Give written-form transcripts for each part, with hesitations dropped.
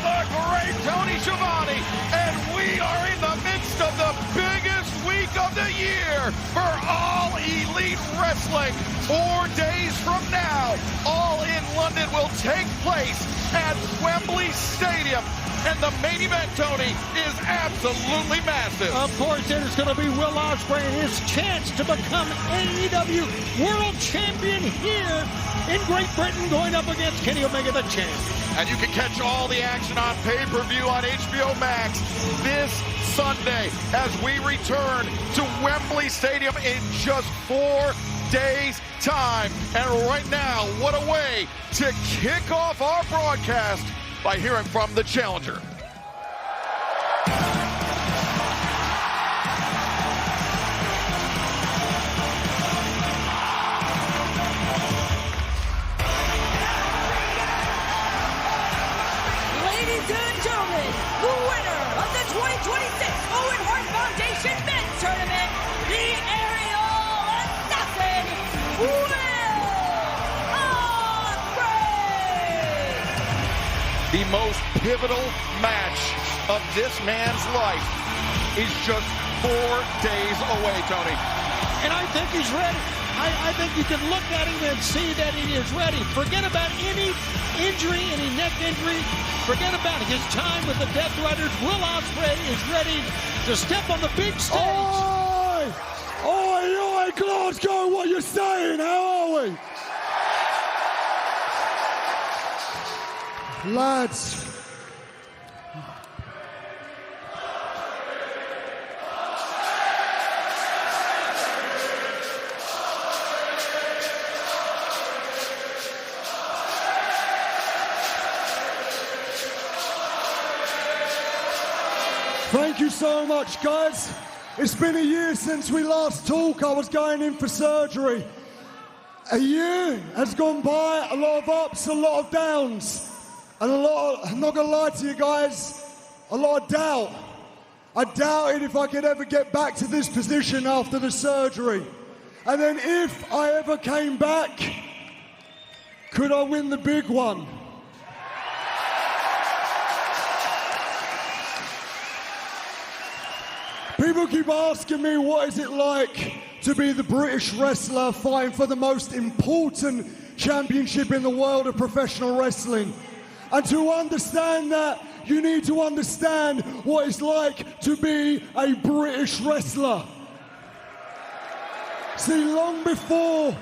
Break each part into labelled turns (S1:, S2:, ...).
S1: the great Tony Schiavone, and we are in the midst of the biggest week of the year for All Elite Wrestling. 4 days from now, All in London will take place at Wembley Stadium. And the main event, Tony, is absolutely massive.
S2: Of course, it is going to be Will Ospreay and his chance to become AEW World Champion here in Great Britain, going up against Kenny Omega, the champ.
S1: And you can catch all the action on pay-per-view on HBO Max this Sunday as we return to Wembley Stadium in just 4 days' time. And right now, what a way to kick off our broadcast by hearing from the challenger.
S3: Ladies and gentlemen, the winner of the 2026 Owen Hart Foundation Men's Tournament, the Aerial Assassin, Will Ospreay!
S1: The most pivotal match of this man's life is just 4 days away, Tony.
S2: And I think he's ready. I think you can look at him and see that he is ready. Forget about any injury, any neck injury. Forget about his time with the Death Riders. Will Ospreay is ready to step on the big stage.
S4: Oi! Oi, Glasgow, what you saying? How are we? Lads. Thank you so much, guys. It's been a year since we last talked. I was going in for surgery. A year has gone by, a lot of ups, a lot of downs, and I'm not gonna lie to you guys, a lot of doubt. I doubted if I could ever get back to this position after the surgery. And then if I ever came back, could I win the big one? People keep asking me, what is it like to be the British wrestler fighting for the most important championship in the world of professional wrestling? And to understand that, you need to understand what it's like to be a British wrestler. See, long before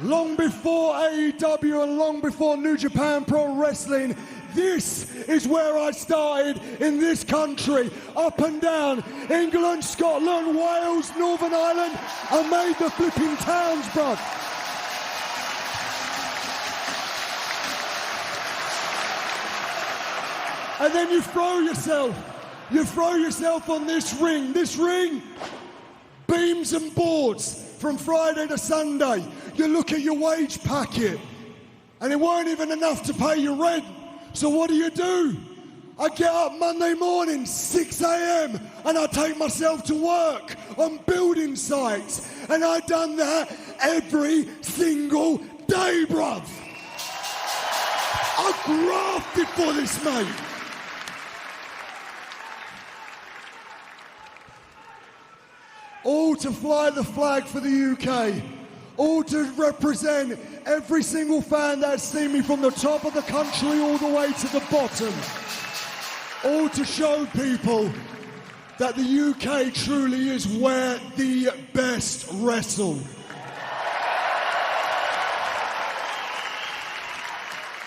S4: AEW and long before New Japan Pro Wrestling, this is where I started in this country, up and down, England, Scotland, Wales, Northern Ireland. I made the flipping towns, bruv. And then you throw yourself on this ring, beams and boards from Friday to Sunday. You look at your wage packet, and it weren't even enough to pay your rent. So what do? I get up Monday morning, 6 a.m., and I take myself to work on building sites. And I done that every single day, bruv. I grafted for this, mate. All to fly the flag for the UK. All to represent every single fan that's seen me from the top of the country all the way to the bottom. All to show people that the UK truly is where the best wrestle.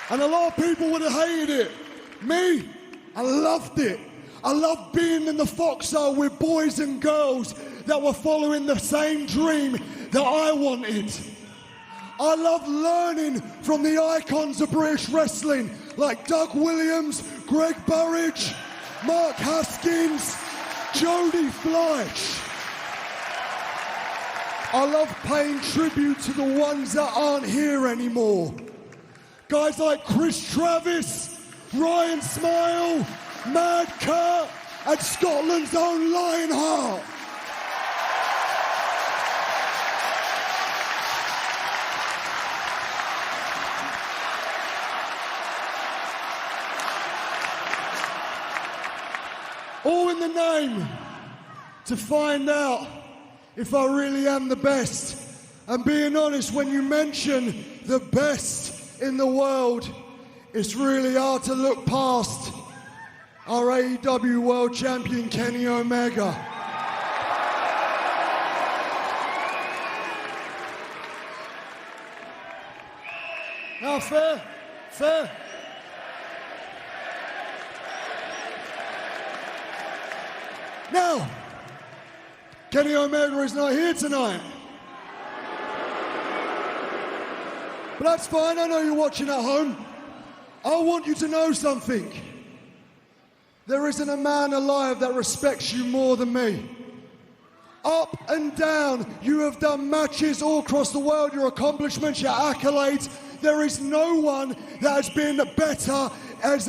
S4: And a lot of people would have hated it. Me, I loved it. I loved being in the foxhole with boys and girls that were following the same dream that I wanted. I love learning from the icons of British wrestling like Doug Williams, Greg Burridge, Mark Haskins, Jody Fleisch. I love paying tribute to the ones that aren't here anymore. Guys like Chris Travis, Ryan Smile, Mad Kurt, and Scotland's own Lionheart. all in the name to find out if I really am the best. And being honest, when you mention the best in the world, it's really hard to look past our AEW World Champion, Kenny Omega. Now, fair. Now, Kenny Omega is not here tonight. But that's fine, I know you're watching at home. I want you to know something. There isn't a man alive that respects you more than me. Up and down, you have done matches all across the world, your accomplishments, your accolades. There is no one that has been better as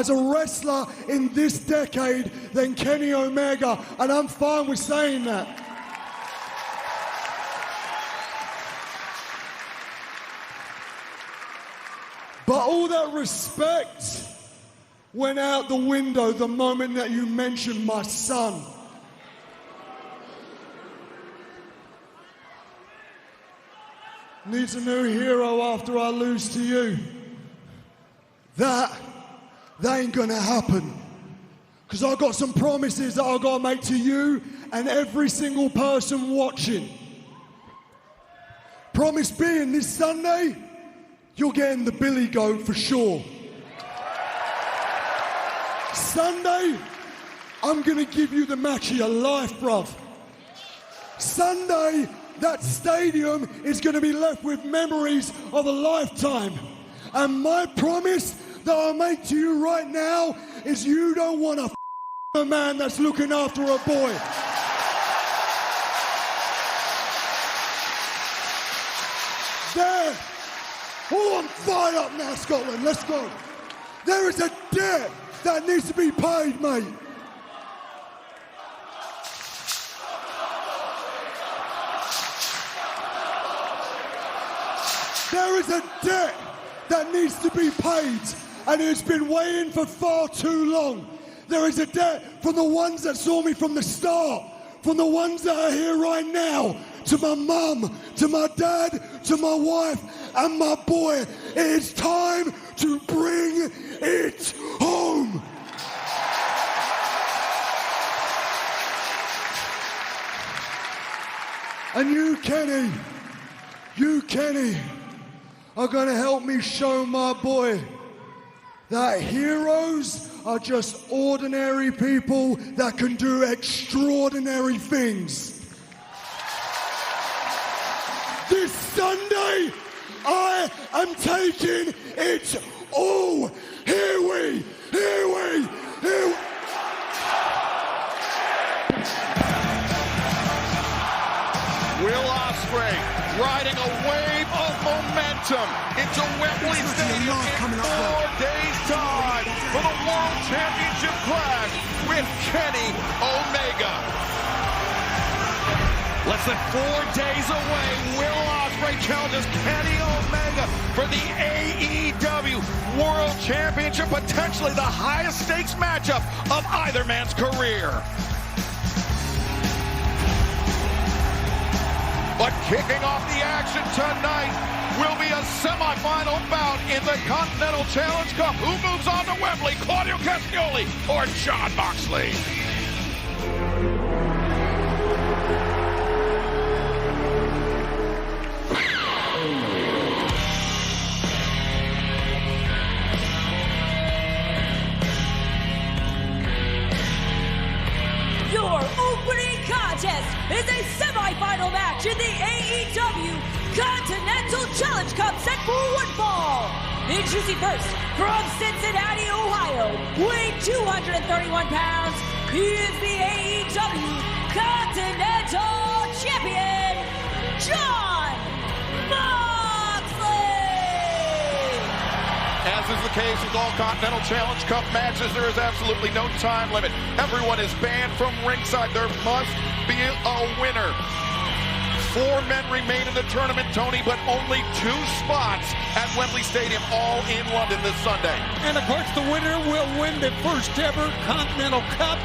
S4: a wrestler in this decade than Kenny Omega, and I'm fine with saying that. But all that respect went out the window the moment that you mentioned my son. Needs a new hero after I lose to you. That ain't gonna happen. Because I got some promises that I gotta make to you and every single person watching. Promise being this Sunday, you're getting the Billy Goat for sure. Sunday, I'm gonna give you the match of your life, bruv. Sunday, that stadium is gonna be left with memories of a lifetime. And my promise that I make to you right now is you don't want a man that's looking after a boy. There. Oh, I'm fired up now, Scotland. Let's go. There is a debt that needs to be paid, mate. There is a debt that needs to be paid, and it's been waiting for far too long. There is a debt from the ones that saw me from the start, from the ones that are here right now, to my mum, to my dad, to my wife, and my boy. It is time to bring it home. And you, Kenny, are gonna help me show my boy that heroes are just ordinary people that can do extraordinary things. This Sunday, I am taking it all. Here we.
S1: Will Ospreay riding a wave of momentum into Wembley Stadium in 4 days' time for the World Championship clash with Kenny Omega. Less than 4 days away, Will Ospreay challenges Kenny Omega for the AEW World Championship, potentially the highest stakes matchup of either man's career. But kicking off the action tonight will be a semifinal bout in the Continental Challenge Cup. Who moves on to Wembley? Claudio Castagnoli or Jon Moxley?
S3: Your opening contest is a semifinal match in the AEW Continental Challenge Cup set for one fall. Introducing first, from Cincinnati, Ohio, weighing 231 pounds, he is the AEW Continental Champion, Jon Moxley!
S1: As is the case with all Continental Challenge Cup matches, there is absolutely no time limit. Everyone is banned from ringside. There must be a winner. 4 men remain in the tournament, Tony, but only 2 spots at Wembley Stadium, all in London this Sunday.
S2: And of course, the winner will win the first ever Continental Cup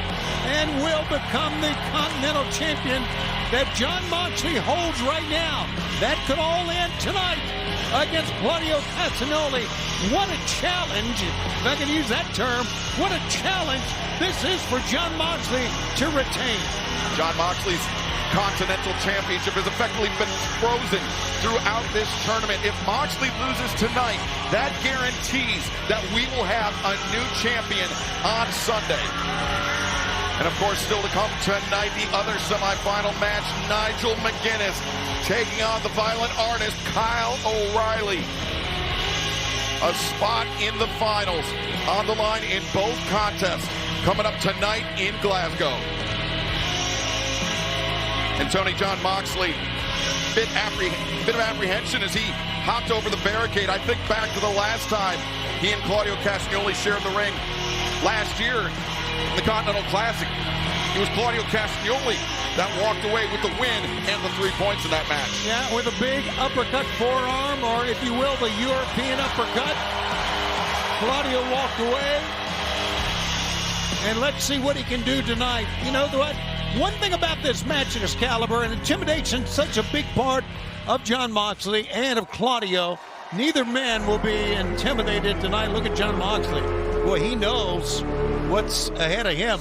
S2: and will become the Continental Champion that Jon Moxley holds right now. That could all end tonight against Claudio Castagnoli. What a challenge, if I can use that term, what a challenge this is for Jon Moxley to retain.
S1: Jon Moxley's Continental Championship has effectively been frozen throughout this tournament. If Moxley loses tonight, that guarantees that we will have a new champion on Sunday. And of course, still to come tonight, the other semifinal match, Nigel McGuinness taking on the Violent Artist, Kyle O'Reilly. A spot in the finals on the line in both contests coming up tonight in Glasgow. And Tony, Jon Moxley, bit of apprehension as he hopped over the barricade. I think back to the last time he and Claudio Castagnoli shared the ring last year in the Continental Classic. It was Claudio Castagnoli that walked away with the win and the 3 points in that match.
S2: Yeah, with a big uppercut forearm, or if you will, the European uppercut. Claudio walked away. And let's see what he can do tonight. You know what? One thing about this match at Excalibur, and intimidation is such a big part of Jon Moxley and of Claudio, neither man will be intimidated tonight. Look at Jon Moxley. Boy, he knows what's ahead of him.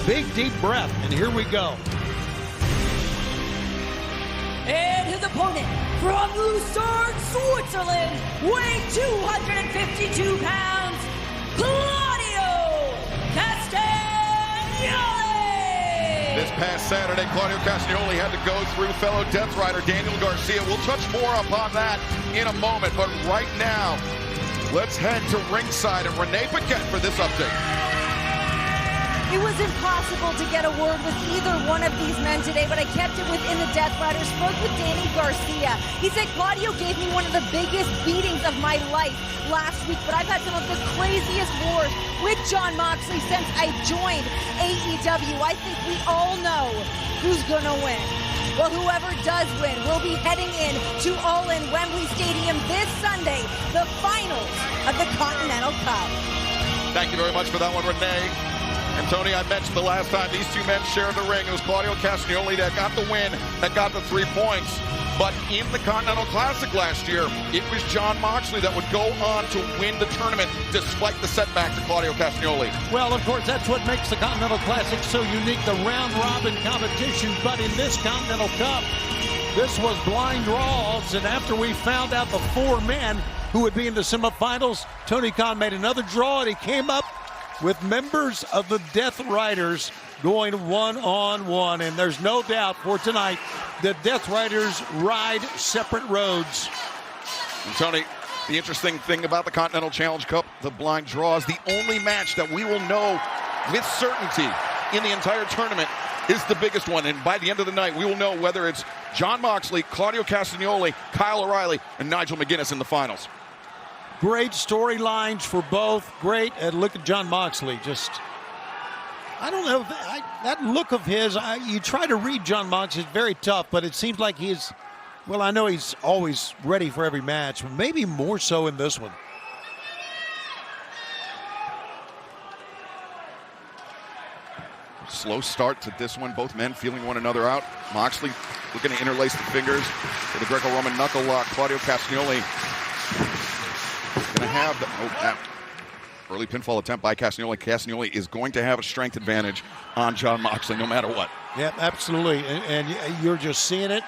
S2: Big, deep breath, and here we go.
S3: And his opponent from Lucerne, Switzerland, weighing 252 pounds, Claudio Castagnoli.
S1: This past Saturday, Claudio Castagnoli had to go through fellow Death Rider Daniel Garcia. We'll touch more upon that in a moment, but right now, let's head to ringside and Renee Paquette for this update.
S5: It was impossible to get a word with either one of these men today, but I kept it within the Death Riders. Spoke with Danny Garcia. He said Claudio gave me one of the biggest beatings of my life last week, but I've had some of the craziest wars with Jon Moxley since I joined AEW. I think we all know who's gonna win. Well, whoever does win will be heading in to All In Wembley Stadium this Sunday, the finals of the Continental Cup.
S1: Thank you very much for that one, Renee. And Tony, I mentioned the last time these two men shared the ring. It was Claudio Castagnoli that got the win, that got the 3 points. But in the Continental Classic last year, it was Jon Moxley that would go on to win the tournament despite the setback to Claudio Castagnoli.
S2: Well, of course, that's what makes the Continental Classic so unique, the round-robin competition. But in this Continental Cup, this was blind draws. And after we found out the 4 men who would be in the semifinals, Tony Khan made another draw, and he came up with members of the Death Riders going one-on-one. And there's no doubt for tonight the Death Riders ride separate roads.
S1: And Tony, the interesting thing about the Continental Challenge Cup, the blind draw, is the only match that we will know with certainty in the entire tournament is the biggest one. And by the end of the night, we will know whether it's Jon Moxley, Claudio Castagnoli, Kyle O'Reilly, and Nigel McGuinness in the finals.
S2: Great storylines for both. Great. And look at Jon Moxley. Just, I don't know. That look of his, you try to read Jon Moxley, it's very tough, but it seems like he's, well, I know he's always ready for every match, but maybe more so in this one.
S1: Slow start to this one. Both men feeling one another out. Moxley looking to interlace the fingers for the Greco-Roman knuckle lock. Claudio Castagnoli going to have the early pinfall attempt by Castagnoli. Castagnoli is going to have a strength advantage on Jon Moxley no matter what.
S2: Yeah, absolutely. And you're just seeing it.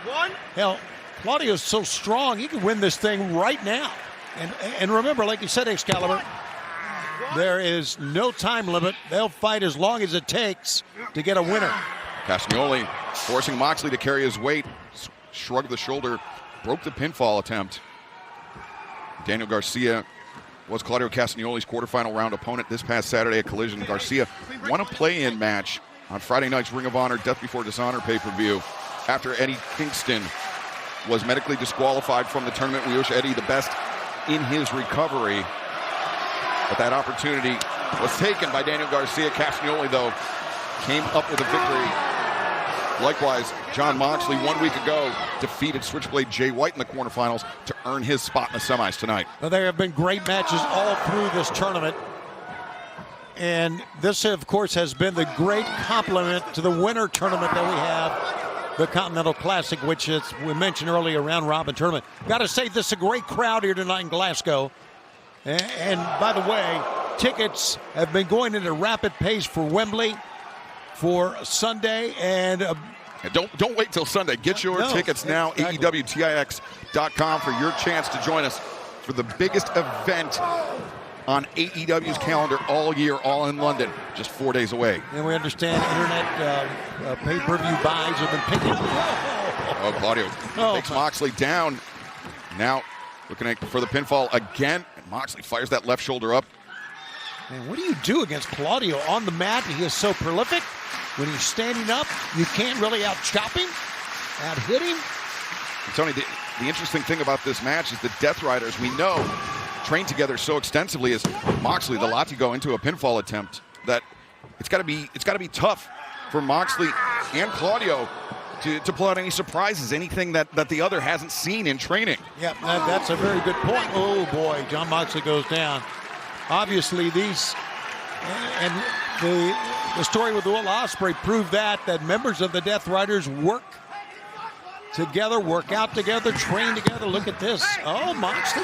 S2: One. Hell, Claudio's so strong, he can win this thing right now. And remember, like you said, Excalibur, there is no time limit. They'll fight as long as it takes to get a winner.
S1: Castagnoli forcing Moxley to carry his weight. Shrugged the shoulder, broke the pinfall attempt. Daniel Garcia was Claudio Castagnoli's quarterfinal round opponent this past Saturday at Collision. Garcia won a play-in match on Friday night's Ring of Honor Death Before Dishonor pay-per-view after Eddie Kingston was medically disqualified from the tournament. We wish Eddie the best in his recovery. But that opportunity was taken by Daniel Garcia. Castagnoli, though, came up with a victory Likewise, Jon Moxley 1 week ago defeated Switchblade Jay White in the quarterfinals to earn his spot in the semis tonight.
S2: Well, there have been great matches all through this tournament. And this, of course, has been the great complement to the winter tournament that we have, the Continental Classic, which is, we mentioned earlier, round-robin tournament. Got to say, this is a great crowd here tonight in Glasgow. And by the way, tickets have been going at a rapid pace for Wembley for Sunday. And
S1: don't wait till Sunday. Get your tickets now,
S2: exactly.
S1: AEWTIX.com, for your chance to join us for the biggest event on AEW's calendar all year, all in London, just 4 days away.
S2: And we understand internet pay-per-view buys have been picking up.
S1: Oh, Claudio takes Moxley down. Now looking for the pinfall again. And Moxley fires that left shoulder up.
S2: Man, what do you do against Claudio on the mat? He is so prolific. When he's standing up, you can't really out-chop him, out-hit him.
S1: And Tony, the interesting thing about this match is the Death Riders, we know, train together so extensively as Moxley, the Latigo, into a pinfall attempt that it's got to be tough for Moxley and Claudio to pull out any surprises, anything that the other hasn't seen in training.
S2: Yeah, that's a very good point. Oh boy, Jon Moxley goes down. Obviously, these and the story with Will Ospreay proved that members of the Death Riders work together, work out together, train together. Look at this. Oh, Moxley,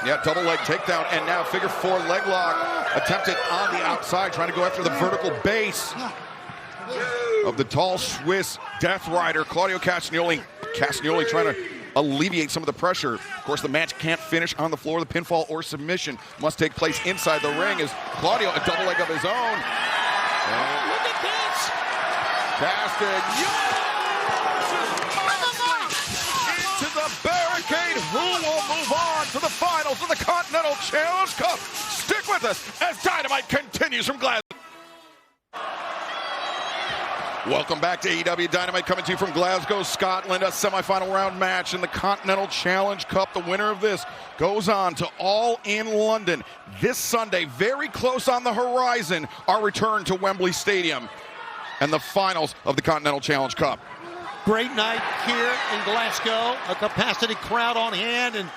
S1: yeah, double leg takedown, and now figure four leg lock attempted on the outside, trying to go after the vertical base of the tall Swiss Death Rider, Claudio Castagnoli. Castagnoli trying to alleviate some of the pressure. Of course, the match can't finish on the floor. The pinfall or submission must take place inside the ring as Claudio, a double leg of his own. And
S2: look at this.
S1: Castagnoli into the barricade. Who will move on to the finals of the Continental Challenge Cup? Stick with us as Dynamite continues from Glasgow. Welcome back to AEW Dynamite, coming to you from Glasgow, Scotland. A semifinal round match in the Continental Challenge Cup. The winner of this goes on to All in London this Sunday. Very close on the horizon, our return to Wembley Stadium and the finals of the Continental Challenge Cup.
S2: Great night here in Glasgow. A capacity crowd on hand, and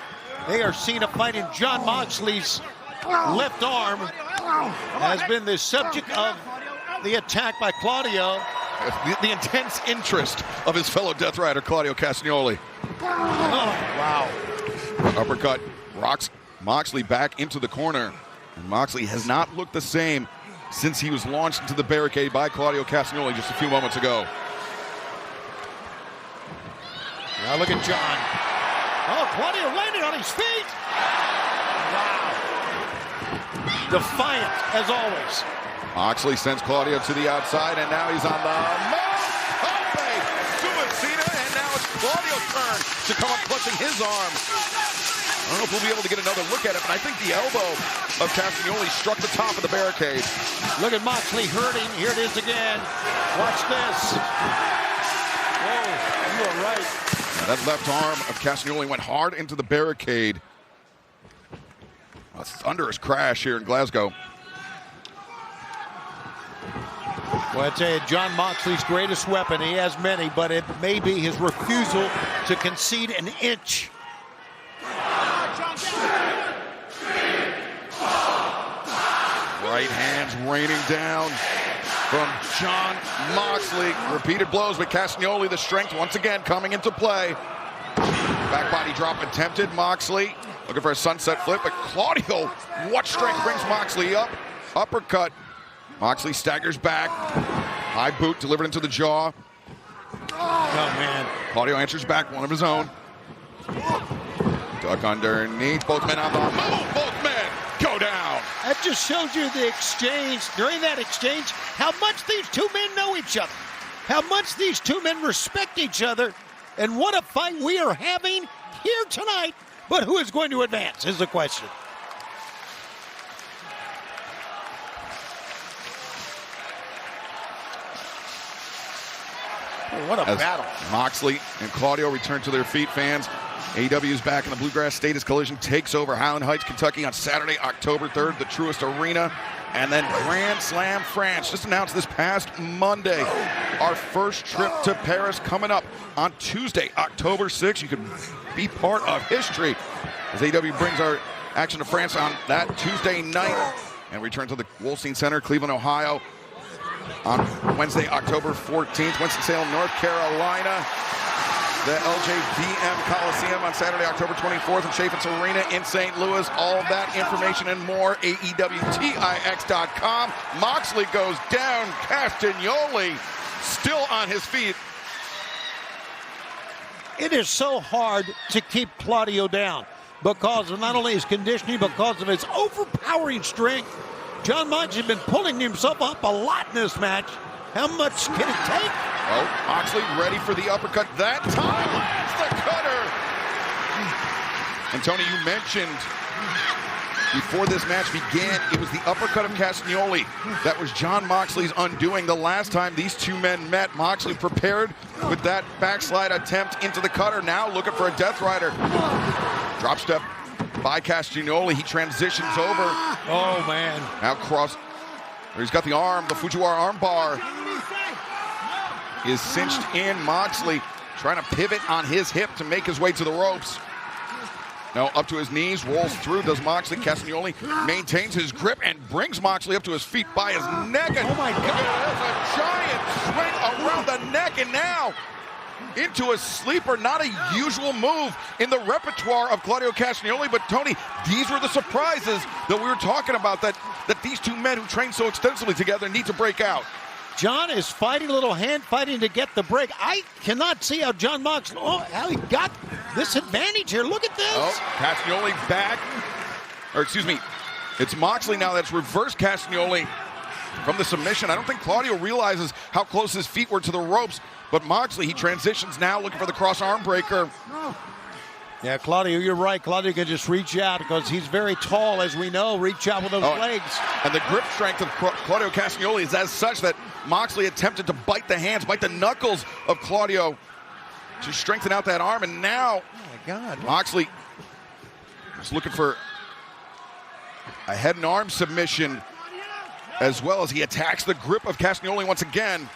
S2: they are seeing a fight in Jon Moxley's left arm. Has been the subject of the attack by Claudio.
S1: The intense interest of his fellow Death Rider, Claudio Castagnoli.
S2: Oh, wow.
S1: Uppercut rocks Moxley back into the corner. And Moxley has not looked the same since he was launched into the barricade by Claudio Castagnoli just a few moments ago.
S2: Now look at Jon. Oh, Claudio landed on his feet. Wow. Defiant, as always.
S1: Moxley sends Claudio to the outside, and now he's on the mount. Suicida, and now it's Claudio's turn to come up clutching his arm. I don't know if we'll be able to get another look at it, but I think the elbow of Castagnoli struck the top of the barricade.
S2: Look at Moxley hurting. Here it is again. Watch this. Whoa, you are right.
S1: Now that left arm of Castagnoli went hard into the barricade. It's under his crash here in Glasgow.
S2: Well, I tell you, Jon Moxley's greatest weapon, he has many, but it may be his refusal to concede an inch.
S1: Right hands raining down from Jon Moxley. Repeated blows, but Castagnoli, the strength once again coming into play. Back body drop attempted. Moxley looking for a sunset flip, but Claudio, what strength brings Moxley up? Uppercut. Moxley staggers back. High boot delivered into the jaw.
S2: Oh, man.
S1: Claudio answers back, one of his own. Duck underneath. Both men on the move. Both men go down.
S2: That just shows you the exchange. During that exchange, how much these two men know each other. How much these two men respect each other. And what a fight we are having here tonight. But who is going to advance is the question. What a battle.
S1: Moxley and Claudio return to their feet, fans. AEW is back in the Bluegrass Status Collision takes over Highland Heights, Kentucky on Saturday, October 3rd, the Truist Arena. And then Grand Slam France just announced this past Monday. Our first trip to Paris coming up on Tuesday, October 6th. You can be part of history as AEW brings our action to France on that Tuesday night and return to the Wolstein Center, Cleveland, Ohio on Wednesday, October 14th. Winston-Salem, North Carolina. The LJVM Coliseum on Saturday, October 24th, and Chaffetz Arena in St. Louis. All of that information and more, AEWTIX.com. Moxley goes down. Castagnoli still on his feet.
S2: It is so hard to keep Claudio down because of not only his conditioning, but because of his overpowering strength. Jon Moxley has been pulling himself up a lot in this match. How much can it take?
S1: Oh, Moxley ready for the uppercut. That time lands the cutter. And Tony, you mentioned before this match began, it was the uppercut of Castagnoli that was Jon Moxley's undoing. The last time these two men met, Moxley prepared with that backslide attempt into the cutter. Now looking for a Death Rider. Drop step by Castagnoli. He transitions over.
S2: Oh, man.
S1: Now cross. He's got the arm, the Fujiwara arm bar is cinched in. Moxley trying to pivot on his hip to make his way to the ropes. Now up to his knees, rolls through, does Moxley. Castagnoli maintains his grip and brings Moxley up to his feet by his neck. And
S2: oh my God.
S1: There's a giant swing around the neck and now into a sleeper. Not a usual move in the repertoire of Claudio Castagnoli, but Tony, these were the surprises that we were talking about that these two men who train so extensively together need to break out.
S2: John is fighting a little hand fighting to get the break. I cannot see how Jon Moxley, how he got this advantage here. Look at this.
S1: Oh, Castagnoli back, or excuse me, it's Moxley now that's reversed Castagnoli from the submission. I don't think Claudio realizes how close his feet were to the ropes, but Moxley, he transitions now looking for the cross arm breaker.
S2: Yeah, Claudio, you're right. Claudio can just reach out because he's very tall, as we know. Reach out with those legs.
S1: And the grip strength of Claudio Castagnoli is as such that Moxley attempted to bite the hands, bite the knuckles of Claudio to strengthen out that arm. And now,
S2: oh my God,
S1: Moxley is looking for a head and arm submission as well as he attacks the grip of Castagnoli once again.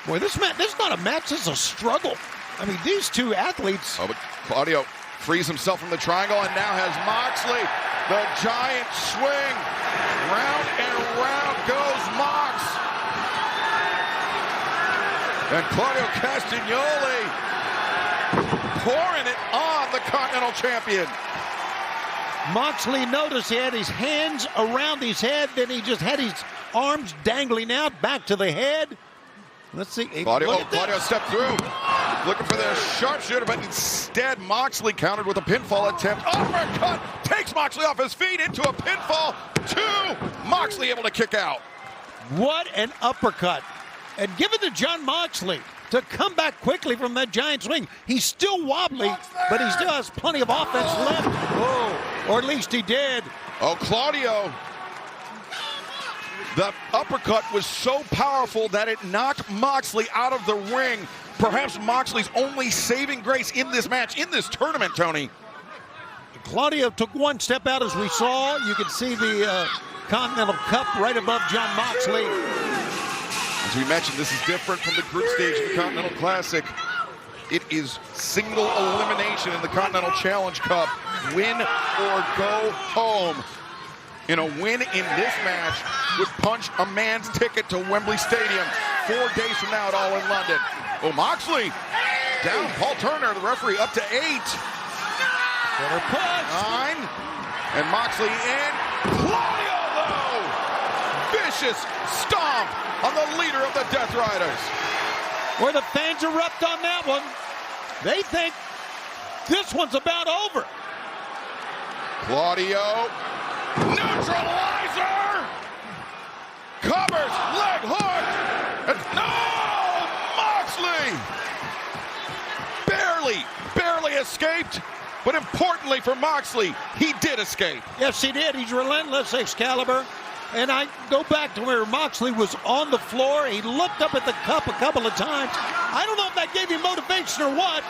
S2: Boy, this is not a match. This is a struggle. I mean, these two athletes.
S1: Oh, but Claudio frees himself from the triangle and now has Moxley. The giant swing. Round and round goes Mox. And Claudio Castagnoli pouring it on the Continental Champion.
S2: Moxley, notice he had his hands around his head, then he just had his arms dangling out back to the head. Let's see.
S1: Claudio stepped through. Looking for the sharpshooter, but instead Moxley countered with a pinfall attempt. Uppercut takes Moxley off his feet into a pinfall. Moxley able to kick out.
S2: What an uppercut. And give it to Jon Moxley to come back quickly from that giant swing. He's still wobbly, but he still has plenty of offense left. Oh, or at least he did.
S1: Oh, Claudio. The uppercut was so powerful that it knocked Moxley out of the ring. Perhaps Moxley's only saving grace in this match, in this tournament, Tony.
S2: Claudio took one step out, as we saw. You can see the Continental Cup right above Jon Moxley.
S1: As we mentioned, this is different from the group stage of the Continental Classic. It is single elimination in the Continental Challenge Cup. Win or go home. In a win in this match would punch a man's ticket to Wembley Stadium 4 days from now at All in London. Oh, Moxley down. Paul Turner, the referee, up to 8.
S2: Better punch.
S1: 9. And Moxley in. Claudio, though. Vicious stomp on the leader of the Death Riders.
S2: Where the fans erupt on that one. They think this one's about over.
S1: Claudio. Neutralizer! Covers, leg hook! And no! Moxley! Barely escaped, but importantly for Moxley, he did escape.
S2: Yes, he did. He's relentless, Excalibur. And I go back to where Moxley was on the floor. He looked up at the cup a couple of times. I don't know if that gave him motivation or what,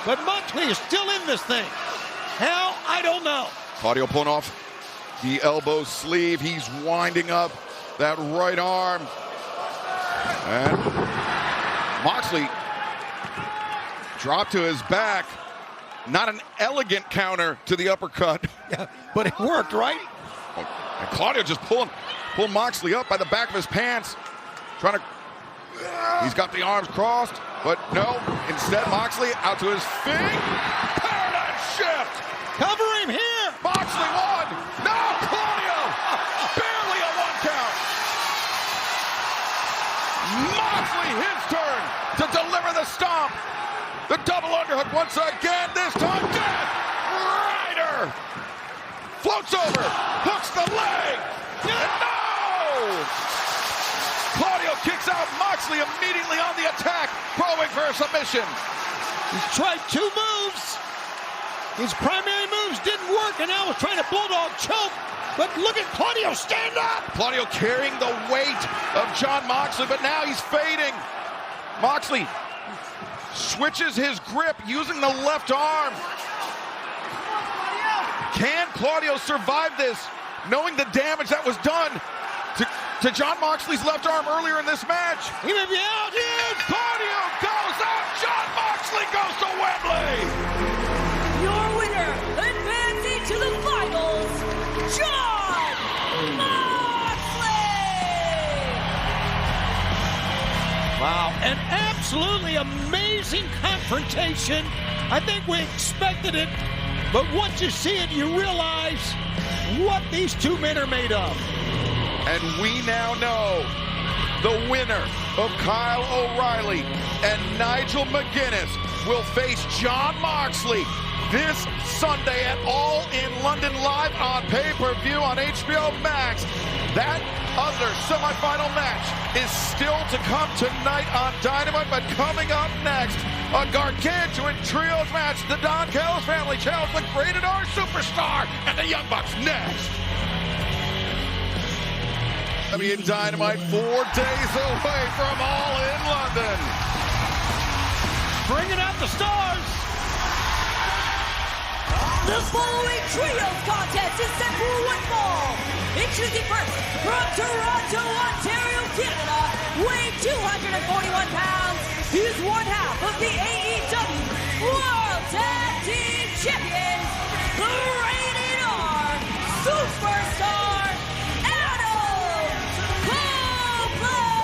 S2: but Moxley is still in this thing. How? I don't know.
S1: Claudio pulling off the elbow sleeve. He's winding up that right arm. And Moxley dropped to his back. Not an elegant counter to the uppercut.
S2: Yeah, but it worked, right?
S1: And Claudio just pulled Moxley up by the back of his pants. Trying to, he's got the arms crossed, but no. Instead, Moxley out to his feet. Paradigm shift.
S2: Cover him here.
S1: Moxley won. No, Claudio. Barely a 1 count. Moxley, his turn to deliver the stomp. The double underhook once again. This time, Death Rider floats over, hooks the leg. And no! Claudio kicks out. Moxley immediately on the attack, probing for a submission.
S2: He's tried 2 moves. His primary moves didn't work, and now he's trying to bulldog choke. But look at Claudio stand up.
S1: Claudio carrying the weight of Jon Moxley, but now he's fading. Moxley switches his grip using the left arm. Can Claudio survive this, knowing the damage that was done to Jon Moxley's left arm earlier in this match?
S2: He may be out.
S1: Claudio goes out. Jon Moxley goes to Wembley.
S3: Your winner, advancing to the finals, Jon Moxley!
S2: Wow, an absolutely amazing confrontation. I think we expected it, but once you see it, you realize what these 2 men are made of.
S1: And we now know the winner of Kyle O'Reilly and Nigel McGuinness will face Jon Moxley this Sunday at All in London live on pay-per-view on HBO Max. That other semifinal match is still to come tonight on Dynamite, but coming up next, a gargantuan trios match. The Don Callis family challenge the Rated R Superstar and the Young Bucks next. In Dynamite, 4 days away from All in London.
S2: Bringing out the stars.
S3: The following trios contest is set for one fall. Introducing first, from Toronto, Ontario, Canada, weighing 241 pounds, he's one half of the AEW World Tag Team Champions, the Rated R Superstar, Adam Copeland!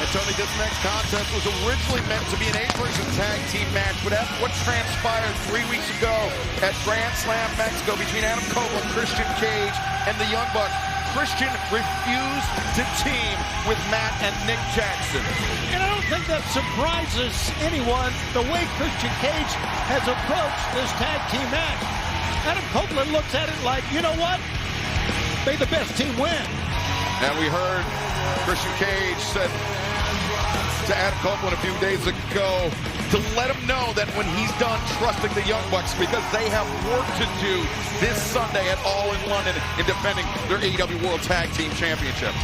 S1: And Tony, this next contest was originally meant to be an 8-person tag team match, but after what transpired 3 weeks ago at Grand Slam Mexico between Adam Copeland, Christian Cage, and the Young Bucks, Christian refused to team with Matt and Nick Jackson.
S2: And I don't think that surprises anyone, the way Christian Cage has approached this tag team match. Adam Copeland looks at it like, you know what? May the best team win.
S1: And we heard Christian Cage said to Adam Copeland a few days ago to let him know that when he's done trusting the Young Bucks, because they have work to do this Sunday at All in London in defending their AEW World Tag Team Championship.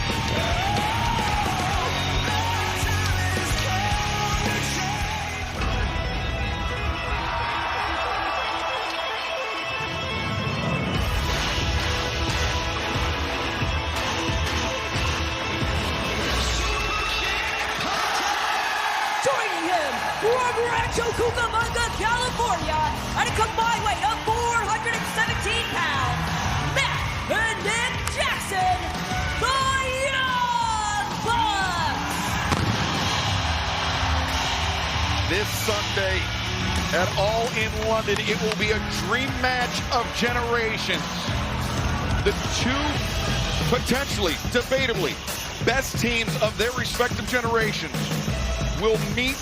S3: From Rancho Cucamonga, California, at a combined weight of 417 pounds, Matt and Nick Jackson, the Young Bucks!
S1: This Sunday at All in London, it will be a dream match of generations. The 2 potentially, debatably, best teams of their respective generations will meet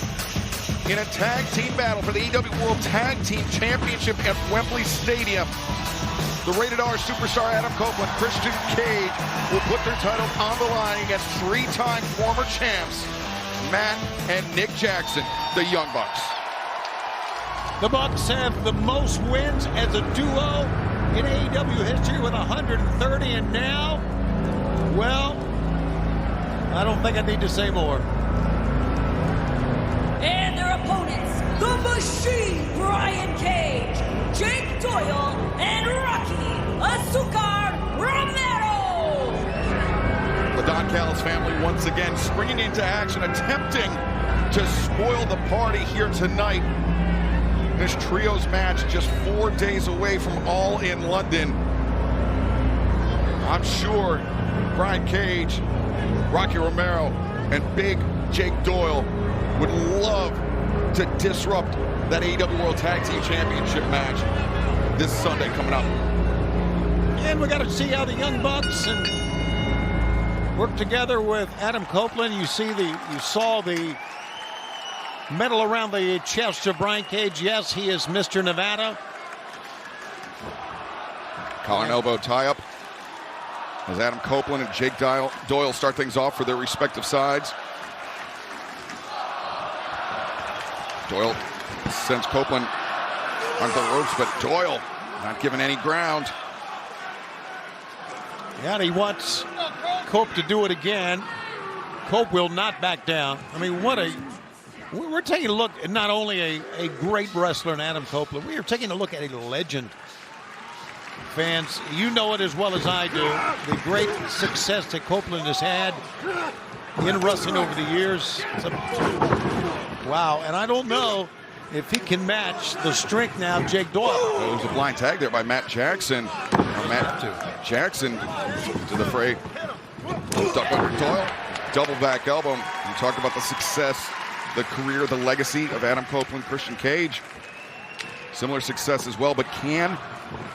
S1: in a tag team battle for the AEW World Tag Team Championship at Wembley Stadium. The Rated R Superstar Adam Copeland, Christian Cage will put their titles on the line against 3-time former champs, Matt and Nick Jackson, the Young Bucks.
S2: The Bucks have the most wins as a duo in AEW history with 130, and now, well, I don't think I need to say more.
S3: and their opponents, the Machine Brian Cage, Jake Doyle, and Rocky Azúcar Romero.
S1: The Don Callis family once again springing into action, attempting to spoil the party here tonight. This trios match just 4 days away from All in London. I'm sure Brian Cage, Rocky Romero, and Big Jake Doyle would love to disrupt that AEW World Tag Team Championship match this Sunday coming up.
S2: And we got to see how the Young Bucks and work together with Adam Copeland. You saw the medal around the chest of Brian Cage. Yes, he is Mr. Nevada.
S1: Collar and elbow tie-up as Adam Copeland and Jake Doyle start things off for their respective sides. Doyle sends Copeland onto the ropes, but Doyle not giving any ground.
S2: Yeah, and he wants Cope to do it again. Cope will not back down. I mean, we're taking a look at not only a great wrestler in Adam Copeland, we are taking a look at a legend. Fans, you know it as well as I do, the great success that Copeland has had in wrestling over the years. Wow, and I don't know if he can match the strength now of Jake Doyle.
S1: Well, there was a blind tag there by Matt Jackson. Matt Jackson to the fray. Duck under Doyle, double back elbow. You talk about the success, the career, the legacy of Adam Copeland, Christian Cage. Similar success as well, but can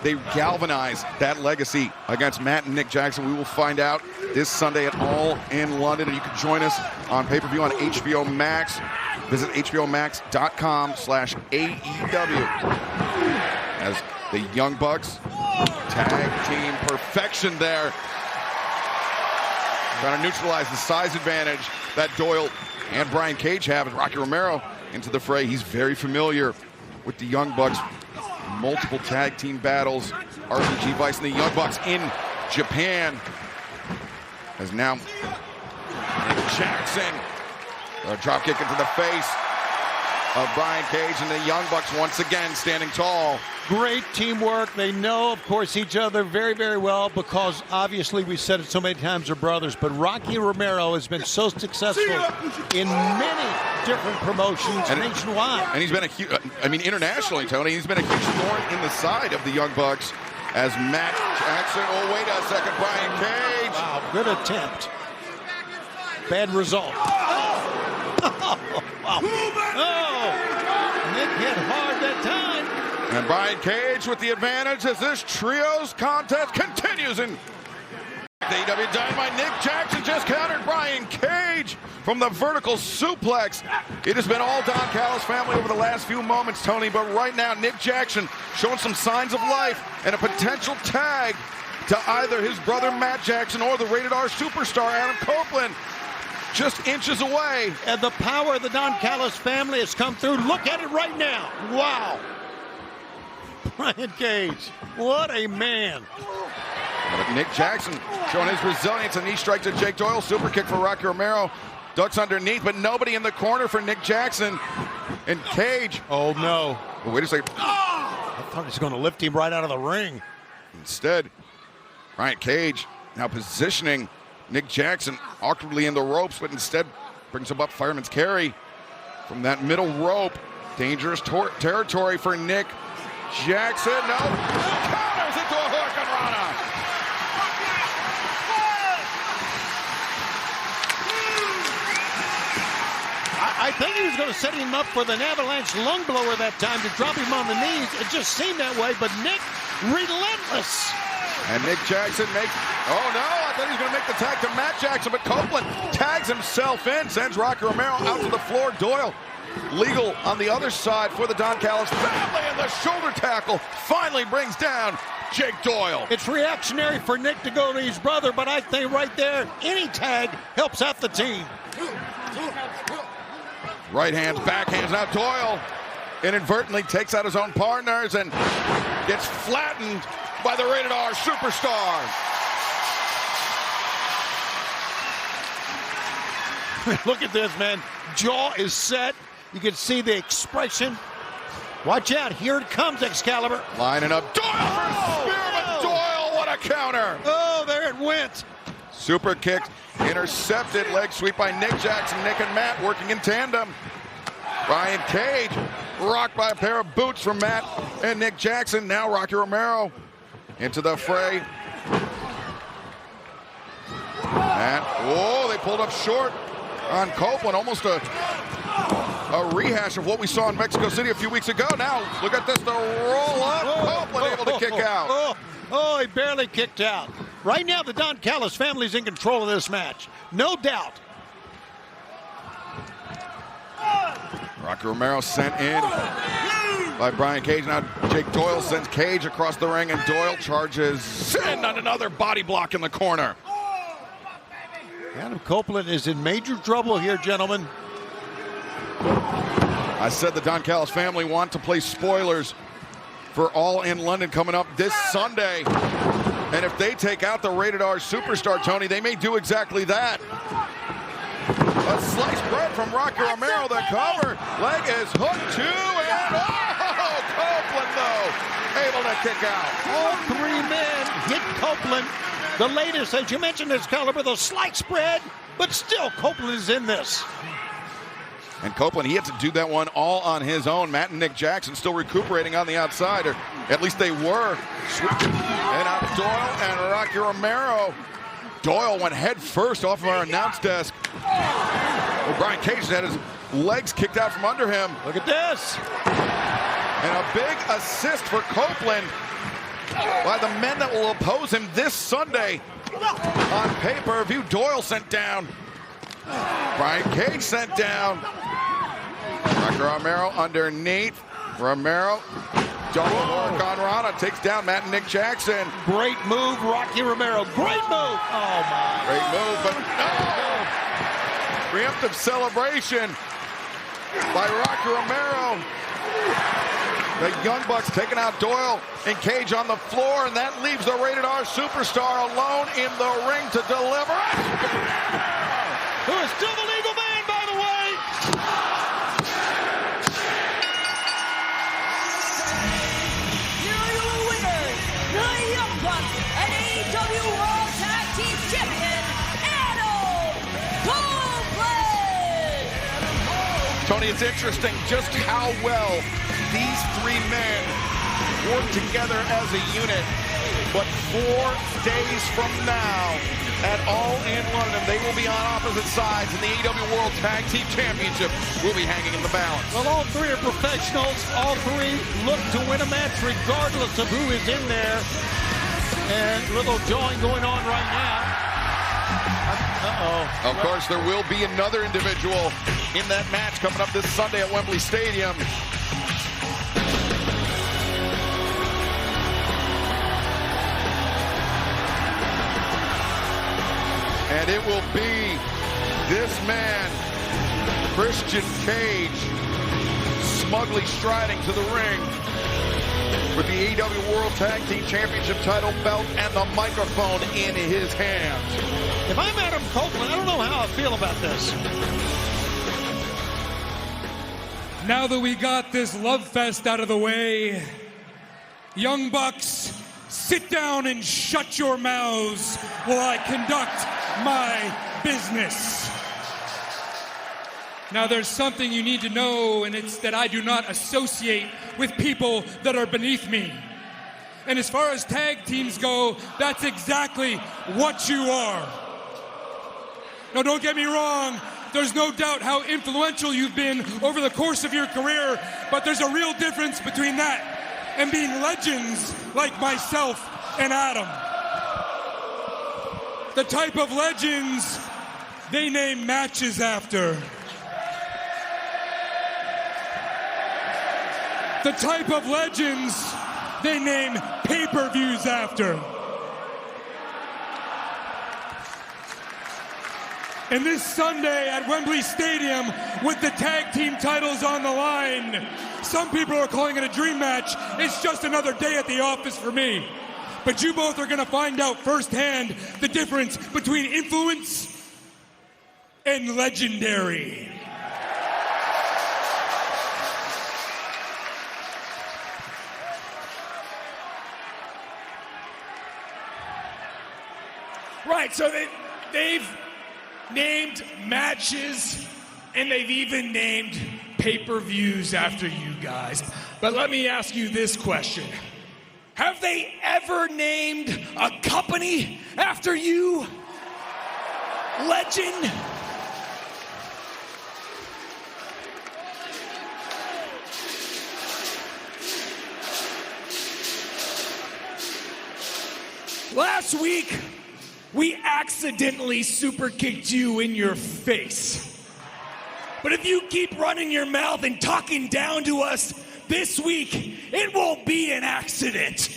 S1: they galvanize that legacy against Matt and Nick Jackson? We will find out this Sunday at All in London, and you can join us on pay-per-view on HBO Max. Visit hbomax.com/AEW as the Young Bucks tag team perfection there, trying to neutralize the size advantage that Doyle and Brian Cage have, and Rocky Romero into the fray. He's very familiar with the Young Bucks. Multiple tag team battles. RBG Vice and the Young Bucks in Japan. As now Nick Jackson, a drop kick into the face of Brian Cage, and the Young Bucks once again standing tall.
S2: Great teamwork. They know, of course, each other very, very well because obviously we said it so many times, they're brothers. But Rocky Romero has been so successful in many different promotions nationwide.
S1: And he's been a huge, internationally, Tony, he's been a huge thorn in the side of the Young Bucks as Matt Jackson, oh, wait a second, Brian Cage.
S2: Wow, good attempt. Bad result. Nick hit hard that time.
S1: And Brian Cage with the advantage as this trios contest continues in AEW Dynamite. Nick Jackson just countered Brian Cage from the vertical suplex. It has been all Don Callis family over the last few moments, Tony, but right now Nick Jackson showing some signs of life and a potential tag to either his brother Matt Jackson or the Rated R superstar Adam Copeland. Just inches away.
S2: And the power of the Don Callis family has come through. Look at it right now. Wow. Brian Cage, what a man.
S1: But Nick Jackson showing his resilience. A knee strike to Jake Doyle. Super kick for Rocky Romero. Ducks underneath, but nobody in the corner for Nick Jackson. And Cage.
S2: Oh, no.
S1: Well, wait a second.
S2: I thought he was going to lift him right out of the ring.
S1: Instead, Brian Cage now positioning Nick Jackson awkwardly in the ropes, but instead brings him up fireman's carry from that middle rope. Dangerous territory for Nick Jackson. No. Counters into a hurricanrana.
S2: I think he was going to set him up for the avalanche lung blower that time to drop him on the knees. It just seemed that way, but Nick, relentless.
S1: And Nick Jackson makes, oh no, I thought he was going to make the tag to Matt Jackson, but Copeland tags himself in, sends Rocky Romero out to the floor. Doyle legal on the other side for the Don Callis family, and the shoulder tackle finally brings down Jake Doyle.
S2: It's reactionary for Nick to go to his brother, but I think right there, any tag helps out the team.
S1: Right hands, back hands. Now Doyle inadvertently takes out his own partners and gets flattened by the Rated R superstar.
S2: Look at this, man. Jaw is set. You can see the expression. Watch out, here it comes, Excalibur.
S1: Lining up, Doyle for Spearman. Doyle, what a counter.
S2: Oh, there it went.
S1: Super kick, intercepted, leg sweep by Nick Jackson. Nick and Matt working in tandem. Brian Cage, rocked by a pair of boots from Matt and Nick Jackson. Now Rocky Romero into the fray. And, whoa, they pulled up short on Copeland. Almost a rehash of what we saw in Mexico City a few weeks ago. Now, look at this, the roll up. Copeland able to kick out.
S2: Oh, he barely kicked out. Right now, the Don Callis family's in control of this match. No doubt.
S1: Rocky Romero sent in by Brian Cage. Now Jake Doyle sends Cage across the ring, and Doyle charges in on another body block in the corner.
S2: Adam Copeland is in major trouble here, gentlemen.
S1: I said the Don Callis family want to play spoilers for All in London coming up this Sunday. And if they take out the Rated R Superstar, Tony, they may do exactly that. A sliced bread from Rocky Romero, the cover. Leg is hooked too, and Copeland, though, able to kick out.
S2: All three men hit Copeland. The latest, as you mentioned, Excalibur, the slight spread, but still Copeland is in this.
S1: And Copeland, he had to do that one all on his own. Matt and Nick Jackson still recuperating on the outside, or at least they were. And out Doyle and Rocky Romero. Doyle went head first off of our announce desk. Well, Brian Cage had his legs kicked out from under him.
S2: Look at this.
S1: And a big assist for Copeland by the men that will oppose him this Sunday on pay-per-view. Doyle sent down. Brian Cage sent down. Rocky Romero underneath. Romero, double Hurricane Rana, takes down Matt and Nick Jackson.
S2: Great move, Rocky Romero. Great move. Oh, my.
S1: Great move, but no! Preemptive celebration by Rocky Romero. The Young Bucks taking out Doyle and Cage on the floor, and that leaves the Rated R Superstar alone in the ring to deliver.
S2: Who is still the legal man, by the way.
S3: Here are your winners, the Young Bucks and AEW World Tag Team Champion, Adam Copeland.
S1: Tony, it's interesting just how well these three men work together as a unit. But 4 days from now, at All in London, they will be on opposite sides, and the AEW World Tag Team Championship will be hanging in the balance.
S2: Well, all three are professionals. All three look to win a match regardless of who is in there. And a little jawing going on right now. Uh-oh.
S1: Of course, there will be another individual in that match coming up this Sunday at Wembley Stadium. And it will be this man, Christian Cage, smugly striding to the ring with the AEW World Tag Team Championship title belt and the microphone in his hands.
S2: If I'm Adam Copeland, I don't know how I feel about this.
S6: Now that we got this love fest out of the way, Young Bucks, sit down and shut your mouths while I conduct my business. Now there's something you need to know, and it's that I do not associate with people that are beneath me. And as far as tag teams go, that's exactly what you are. Now don't get me wrong, there's no doubt how influential you've been over the course of your career, but there's a real difference between that and being legends like myself and Adam. The type of legends they name matches after. The type of legends they name pay-per-views after. And this Sunday at Wembley Stadium with the tag team titles on the line, some people are calling it a dream match. It's just another day at the office for me. But you both are going to find out firsthand the difference between influence and legendary.
S7: Right, so they've named matches, and they've even named pay-per-views after you guys. But let me ask you this question. Have they ever named a company after you? Legend? Last week, we accidentally super kicked you in your face. But if you keep running your mouth and talking down to us this week, it won't be an accident.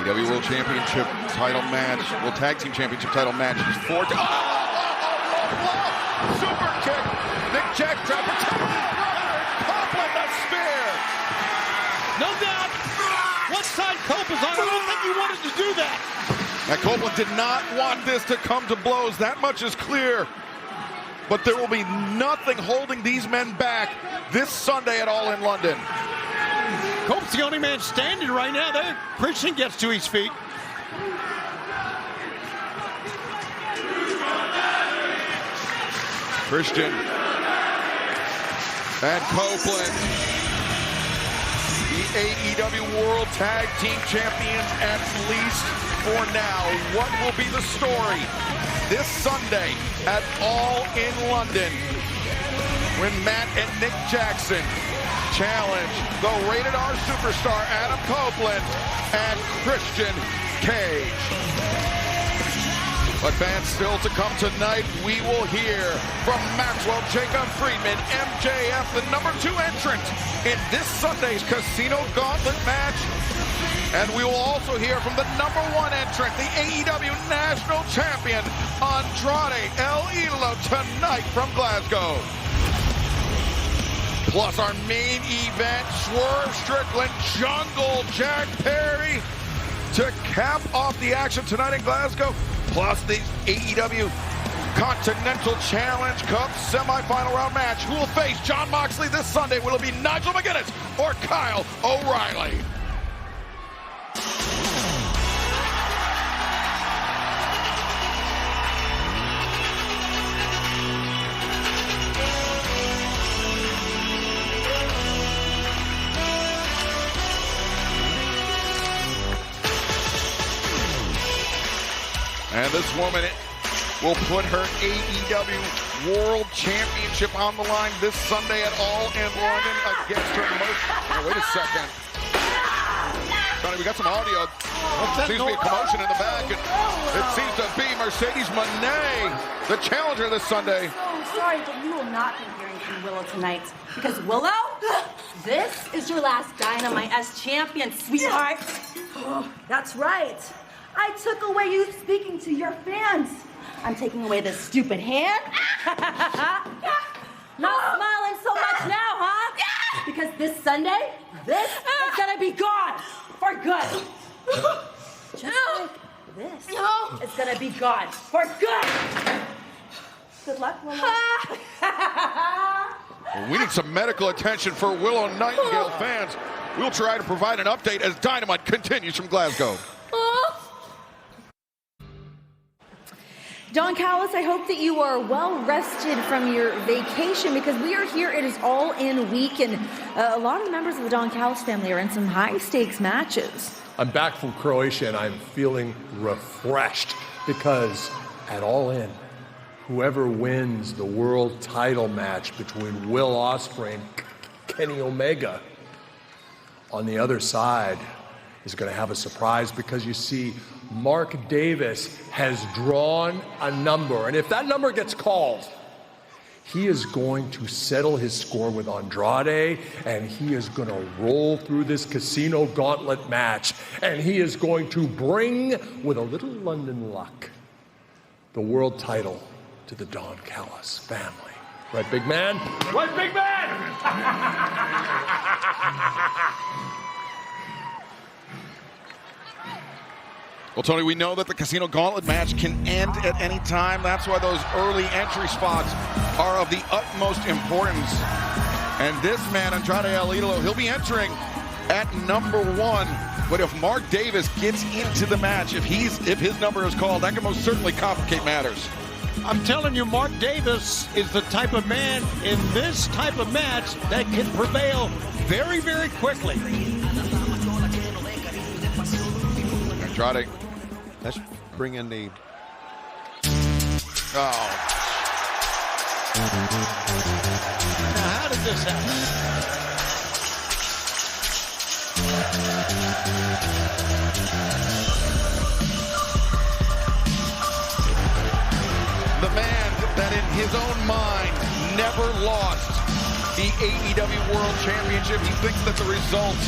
S1: EW World Championship title match, World Tag Team Championship title match is for... Super kick! Nick Jack trying to protect his brother. Copeland the spear!
S2: No doubt. What side Cope is on, I don't think he wanted to do that.
S1: Now Copeland did not want this to come to blows. That much is clear. But there will be nothing holding these men back this Sunday at All in London.
S2: Cope's the only man standing right now. There, Christian gets to his feet.
S1: Christian and Copeland, the AEW World Tag Team Champions at least for now. What will be the story this Sunday at All in London when Matt and Nick Jackson challenge the Rated R superstar Adam Copeland and Christian Cage? But fans, still to come tonight, we will hear from Maxwell Jacob Friedman, MJF, the #2 entrant in this Sunday's Casino Gauntlet match. And we will also hear from the #1 entrant, the AEW National Champion, Andrade El Idolo, tonight from Glasgow. Plus our main event, Swerve Strickland, Jungle Jack Perry, to cap off the action tonight in Glasgow. Plus the AEW Continental Challenge Cup semifinal round match. Who will face Jon Moxley this Sunday? Will it be Nigel McGuinness or Kyle O'Reilly? And this woman will put her AEW World Championship on the line this Sunday at All in London against her most... Oh, wait a second. Johnny, we got some audio. Seems to be a commotion in the back. And it seems to be Mercedes Moné, the challenger this Sunday.
S8: So sorry, but you will not be hearing from Willow tonight. Because Willow, this is your last Dynamite as champion, sweetheart. Oh, that's right. I took away you speaking to your fans. I'm taking away this stupid hand. Not smiling so much now, huh? Because this Sunday, this is gonna be gone for good. Just like this is gonna be gone for good. Good luck, Willow.
S1: We need some medical attention for Willow Nightingale fans. We'll try to provide an update as Dynamite continues from Glasgow.
S5: Don Callis, I hope that you are well rested from your vacation because we are here. It is All In week, and a lot of the members of the Don Callis family are in some high-stakes matches.
S9: I'm back from Croatia, and I'm feeling refreshed because at All In, whoever wins the world title match between Will Ospreay and Kenny Omega on the other side is going to have a surprise because, you see, Mark Davis has drawn a number, and if that number gets called, he is going to settle his score with Andrade, and he is going to roll through this Casino Gauntlet match, and he is going to bring, with a little London luck, the world title to the Don Callis family. Right, big man? Right, big man?
S1: Well, Tony, we know that the Casino Gauntlet match can end at any time. That's why those early entry spots are of the utmost importance. And this man, Andrade El Idolo, he'll be entering at number 1. But if Mark Davis gets into the match, if his number is called, that can most certainly complicate matters.
S2: I'm telling you, Mark Davis is the type of man in this type of match that can prevail very, very quickly.
S1: Andrade.
S10: Let's bring in the...
S1: Oh.
S2: Now, how did this happen?
S1: The man that in his own mind never lost the AEW World Championship. He thinks that the result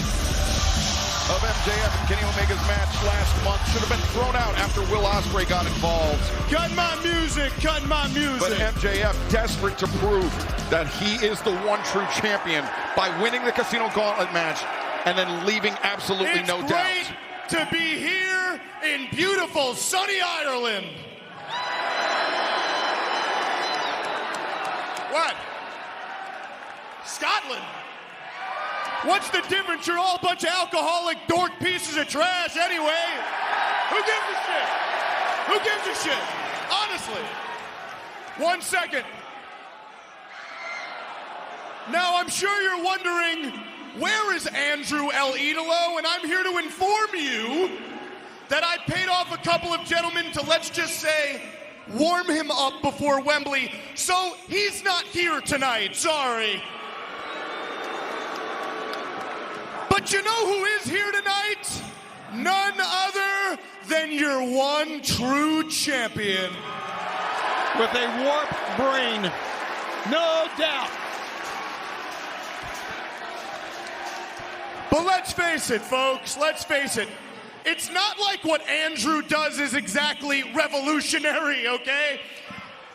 S1: of MJF and Kenny Omega's match last month should have been thrown out after Will Ospreay got involved.
S4: Cut my music, cut my music.
S1: But MJF desperate to prove that he is the one true champion by winning the Casino Gauntlet match and then leaving absolutely no doubt.
S7: It's great to be here in beautiful sunny Ireland. What? Scotland? What's the difference? You're all a bunch of alcoholic dork pieces of trash anyway. Who gives a shit? Who gives a shit? Honestly. 1 second. Now, I'm sure you're wondering, where is Andrew El Idolo? And I'm here to inform you that I paid off a couple of gentlemen to, let's just say, warm him up before Wembley. So he's not here tonight, sorry. But you know who is here tonight? None other than your one true champion.
S2: With a warped brain, no doubt.
S7: But let's face it, folks, let's face it. It's not like what Andrew does is exactly revolutionary, okay?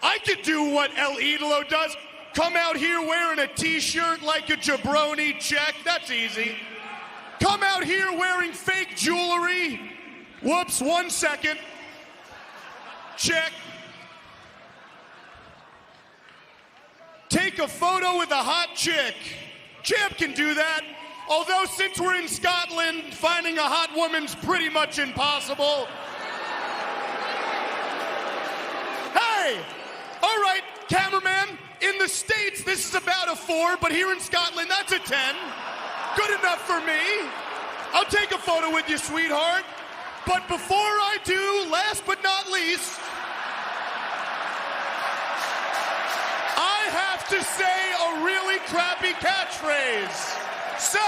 S7: I could do what El Idolo does. Come out here wearing a t-shirt like a jabroni, check, that's easy. Come out here wearing fake jewelry. Whoops, 1 second. Check. Take a photo with a hot chick. Champ can do that. Although since we're in Scotland, finding a hot woman's pretty much impossible. Hey! All right, cameraman, in the States, this is about a 4, but here in Scotland, that's a 10. Good enough for me. I'll take a photo with you, sweetheart. But before I do, last but not least, I have to say a really crappy catchphrase. So,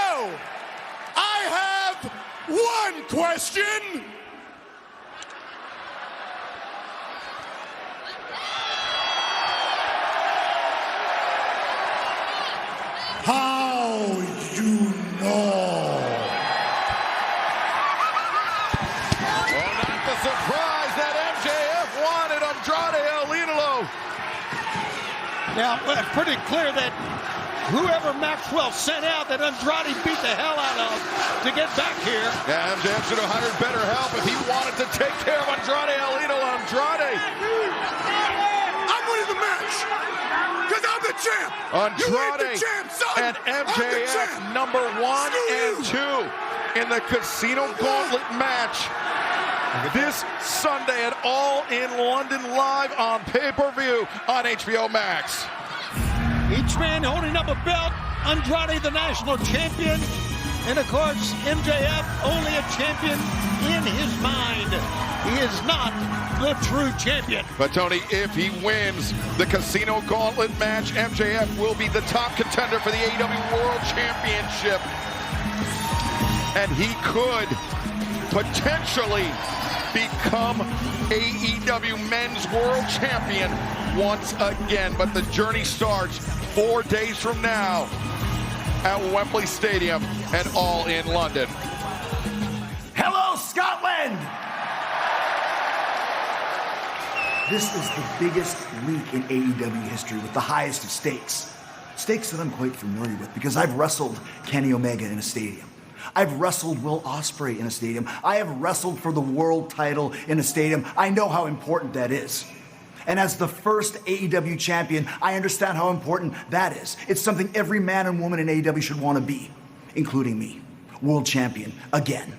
S7: I have one question. How you know?
S1: Well, not the surprise that MJF wanted Andrade El Idolo.
S2: Now, it's pretty clear that whoever Maxwell sent out that Andrade beat the hell out of to get back here.
S1: Yeah, MJF should have hired better help if he wanted to take care of Andrade El Idolo. Andrade.
S7: I'm winning the match because I'm the champ.
S1: Andrade
S7: the champ, son.
S1: and MJF number 1 and 2 in the Casino Gauntlet match this Sunday at All in London live on pay-per-view on HBO Max.
S2: Each man holding up a belt. Andrade, the national champion. And, of course, MJF, only a champion in his mind. He is not the true champion.
S1: But, Tony, if he wins the Casino Gauntlet match, MJF will be the top contender for the AEW World Championship. And he could potentially become AEW Men's World Champion once again. But the journey starts 4 days from now at Wembley Stadium and All in London.
S11: Hello, Scotland! This is the biggest week in AEW history with the highest of stakes. Stakes that I'm quite familiar with because I've wrestled Kenny Omega in a stadium. I've wrestled Will Ospreay in a stadium. I have wrestled for the world title in a stadium. I know how important that is. And as the first AEW champion, I understand how important that is. It's something every man and woman in AEW should want to be, including me, world champion again.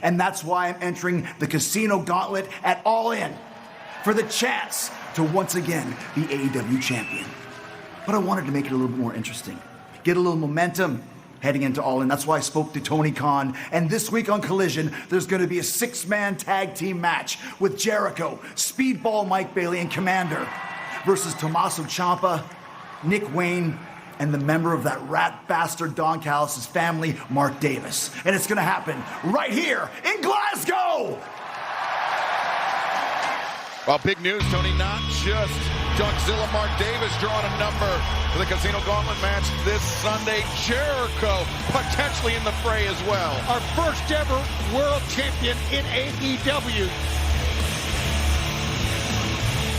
S11: And that's why I'm entering the Casino Gauntlet at All In for the chance to once again be AEW champion. But I wanted to make it a little bit more interesting, get a little momentum heading into All In. That's why I spoke to Tony Khan. And this week on Collision, there's going to be a 6-man tag team match with Jericho, Speedball Mike Bailey, and Commander versus Tommaso Ciampa, Nick Wayne, and the member of that rat bastard Don Callis' family, Mark Davis. And it's going to happen right here in Glasgow!
S1: Well, big news, Tony, not just Dunkzilla Mark Davis drawing a number for the Casino Gauntlet match this Sunday. Jericho potentially in the fray as well.
S2: Our first ever world champion in AEW.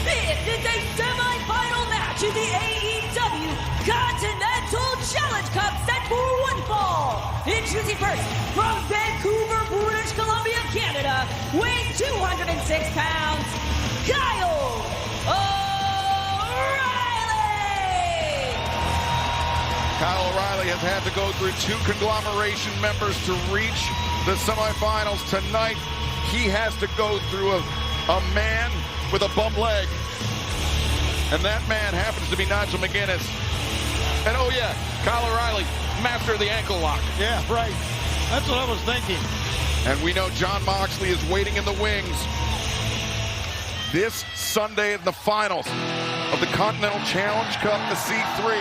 S3: This is a semi-final match in the AEW Continental Challenge Cup set for one fall. Introducing first from Vancouver, British Columbia, Canada, weighing 206 pounds, Kyle O'Reilly!
S1: Kyle O'Reilly has had to go through 2 conglomeration members to reach the semifinals. Tonight, he has to go through a man with a bum leg. And that man happens to be Nigel McGuinness. And oh yeah, Kyle O'Reilly, master of the ankle lock.
S2: Yeah, right. That's what I was thinking.
S1: And we know Jon Moxley is waiting in the wings. This Sunday in the finals of the Continental Challenge Cup, the C3.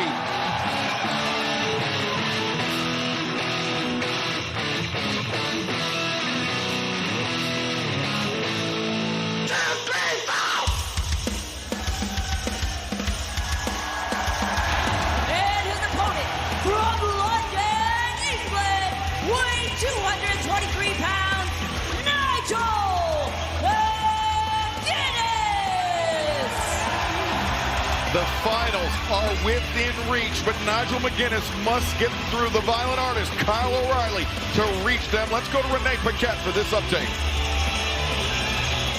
S3: And his opponent from London, England, weighing 223 pounds, Nigel McGuinness!
S1: The finals are within reach, but Nigel McGuinness must get through the violent artist, Kyle O'Reilly, to reach them. Let's go to Renee Paquette for this update.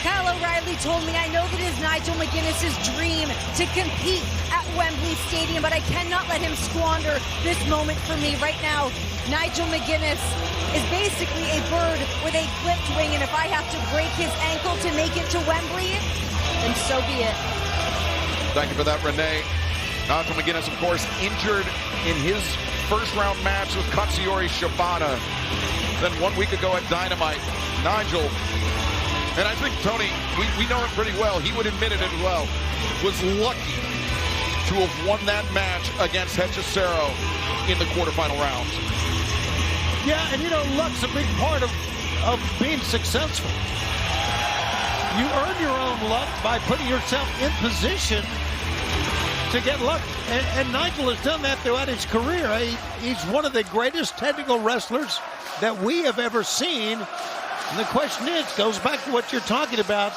S5: Kyle O'Reilly told me, I know that it is Nigel McGuinness' dream to compete at Wembley Stadium, but I cannot let him squander this moment for me. Right now, Nigel McGuinness is basically a bird with a clipped wing, and if I have to break his ankle to make it to Wembley, then so be it.
S1: Thank you for that, Renee. Nigel McGuinness, of course, injured in his first-round match with Katsuyori Shibata. Then 1 week ago at Dynamite, Nigel, and I think, Tony, we know him pretty well, he would admit it as well, was lucky to have won that match against Hechicero in the quarterfinal rounds.
S2: Yeah, and you know, luck's a big part of being successful. You earn your own luck by putting yourself in position to get luck. And Nigel has done that throughout his career. He's one of the greatest technical wrestlers that we have ever seen. And the question is, goes back to what you're talking about,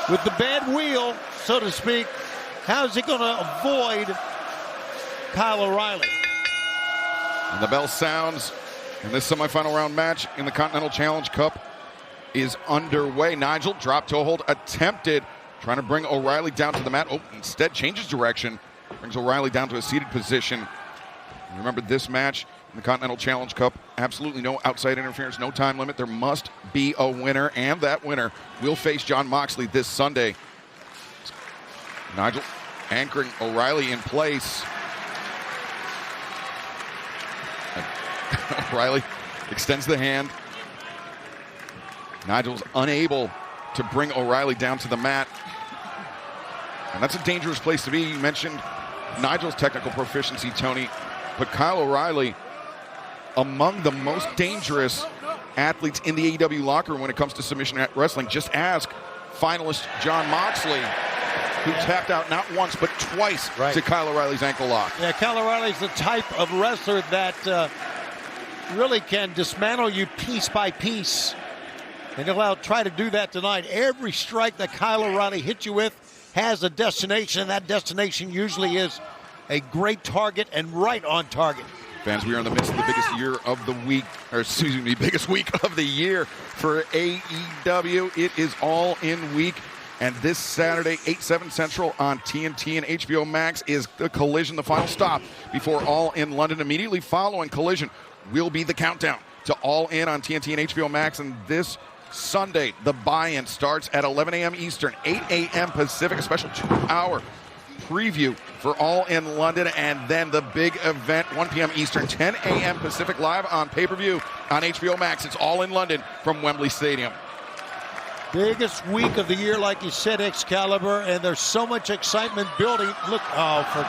S2: with the bad wheel, so to speak, how is he going to avoid Kyle O'Reilly?
S1: And the bell sounds, and this semifinal round match in the Continental Challenge Cup is underway. Nigel, drop toe hold attempted, trying to bring O'Reilly down to the mat. Oh, instead changes direction, brings O'Reilly down to a seated position. Remember, this match in the Continental Challenge Cup, absolutely no outside interference, no time limit. There must be a winner, and that winner will face Jon Moxley this Sunday. Nigel anchoring O'Reilly in place. O'Reilly extends the hand. Nigel's unable to bring O'Reilly down to the mat. And that's a dangerous place to be. You mentioned Nigel's technical proficiency, Tony, but Kyle O'Reilly, among the most dangerous athletes in the AEW locker room when it comes to submission wrestling. Just ask finalist Jon Moxley, who tapped out not once but twice to Kyle O'Reilly's ankle lock.
S2: Yeah, Kyle O'Reilly's the type of wrestler that really can dismantle you piece by piece. And he'll try to do that tonight. Every strike that Kyle O'Reilly hits you with has a destination, and that destination usually is a great target and right on target.
S1: Fans, we are in the midst of the biggest year of the week, or excuse me, biggest week of the year for AEW. It is All In Week. And this Saturday, 8/7 Central on TNT and HBO Max is the Collision, the final stop before All In London. Immediately following Collision will be the countdown to All In on TNT and HBO Max. And this Sunday, the buy-in starts at 11 a.m. Eastern, 8 a.m. Pacific, a special 2-hour preview for All In London, and then the big event, 1 p.m. Eastern, 10 a.m. Pacific, live on pay-per-view on HBO Max. It's All In London from Wembley Stadium.
S2: Biggest week of the year, like you said, Excalibur, and there's so much excitement building. Look, how about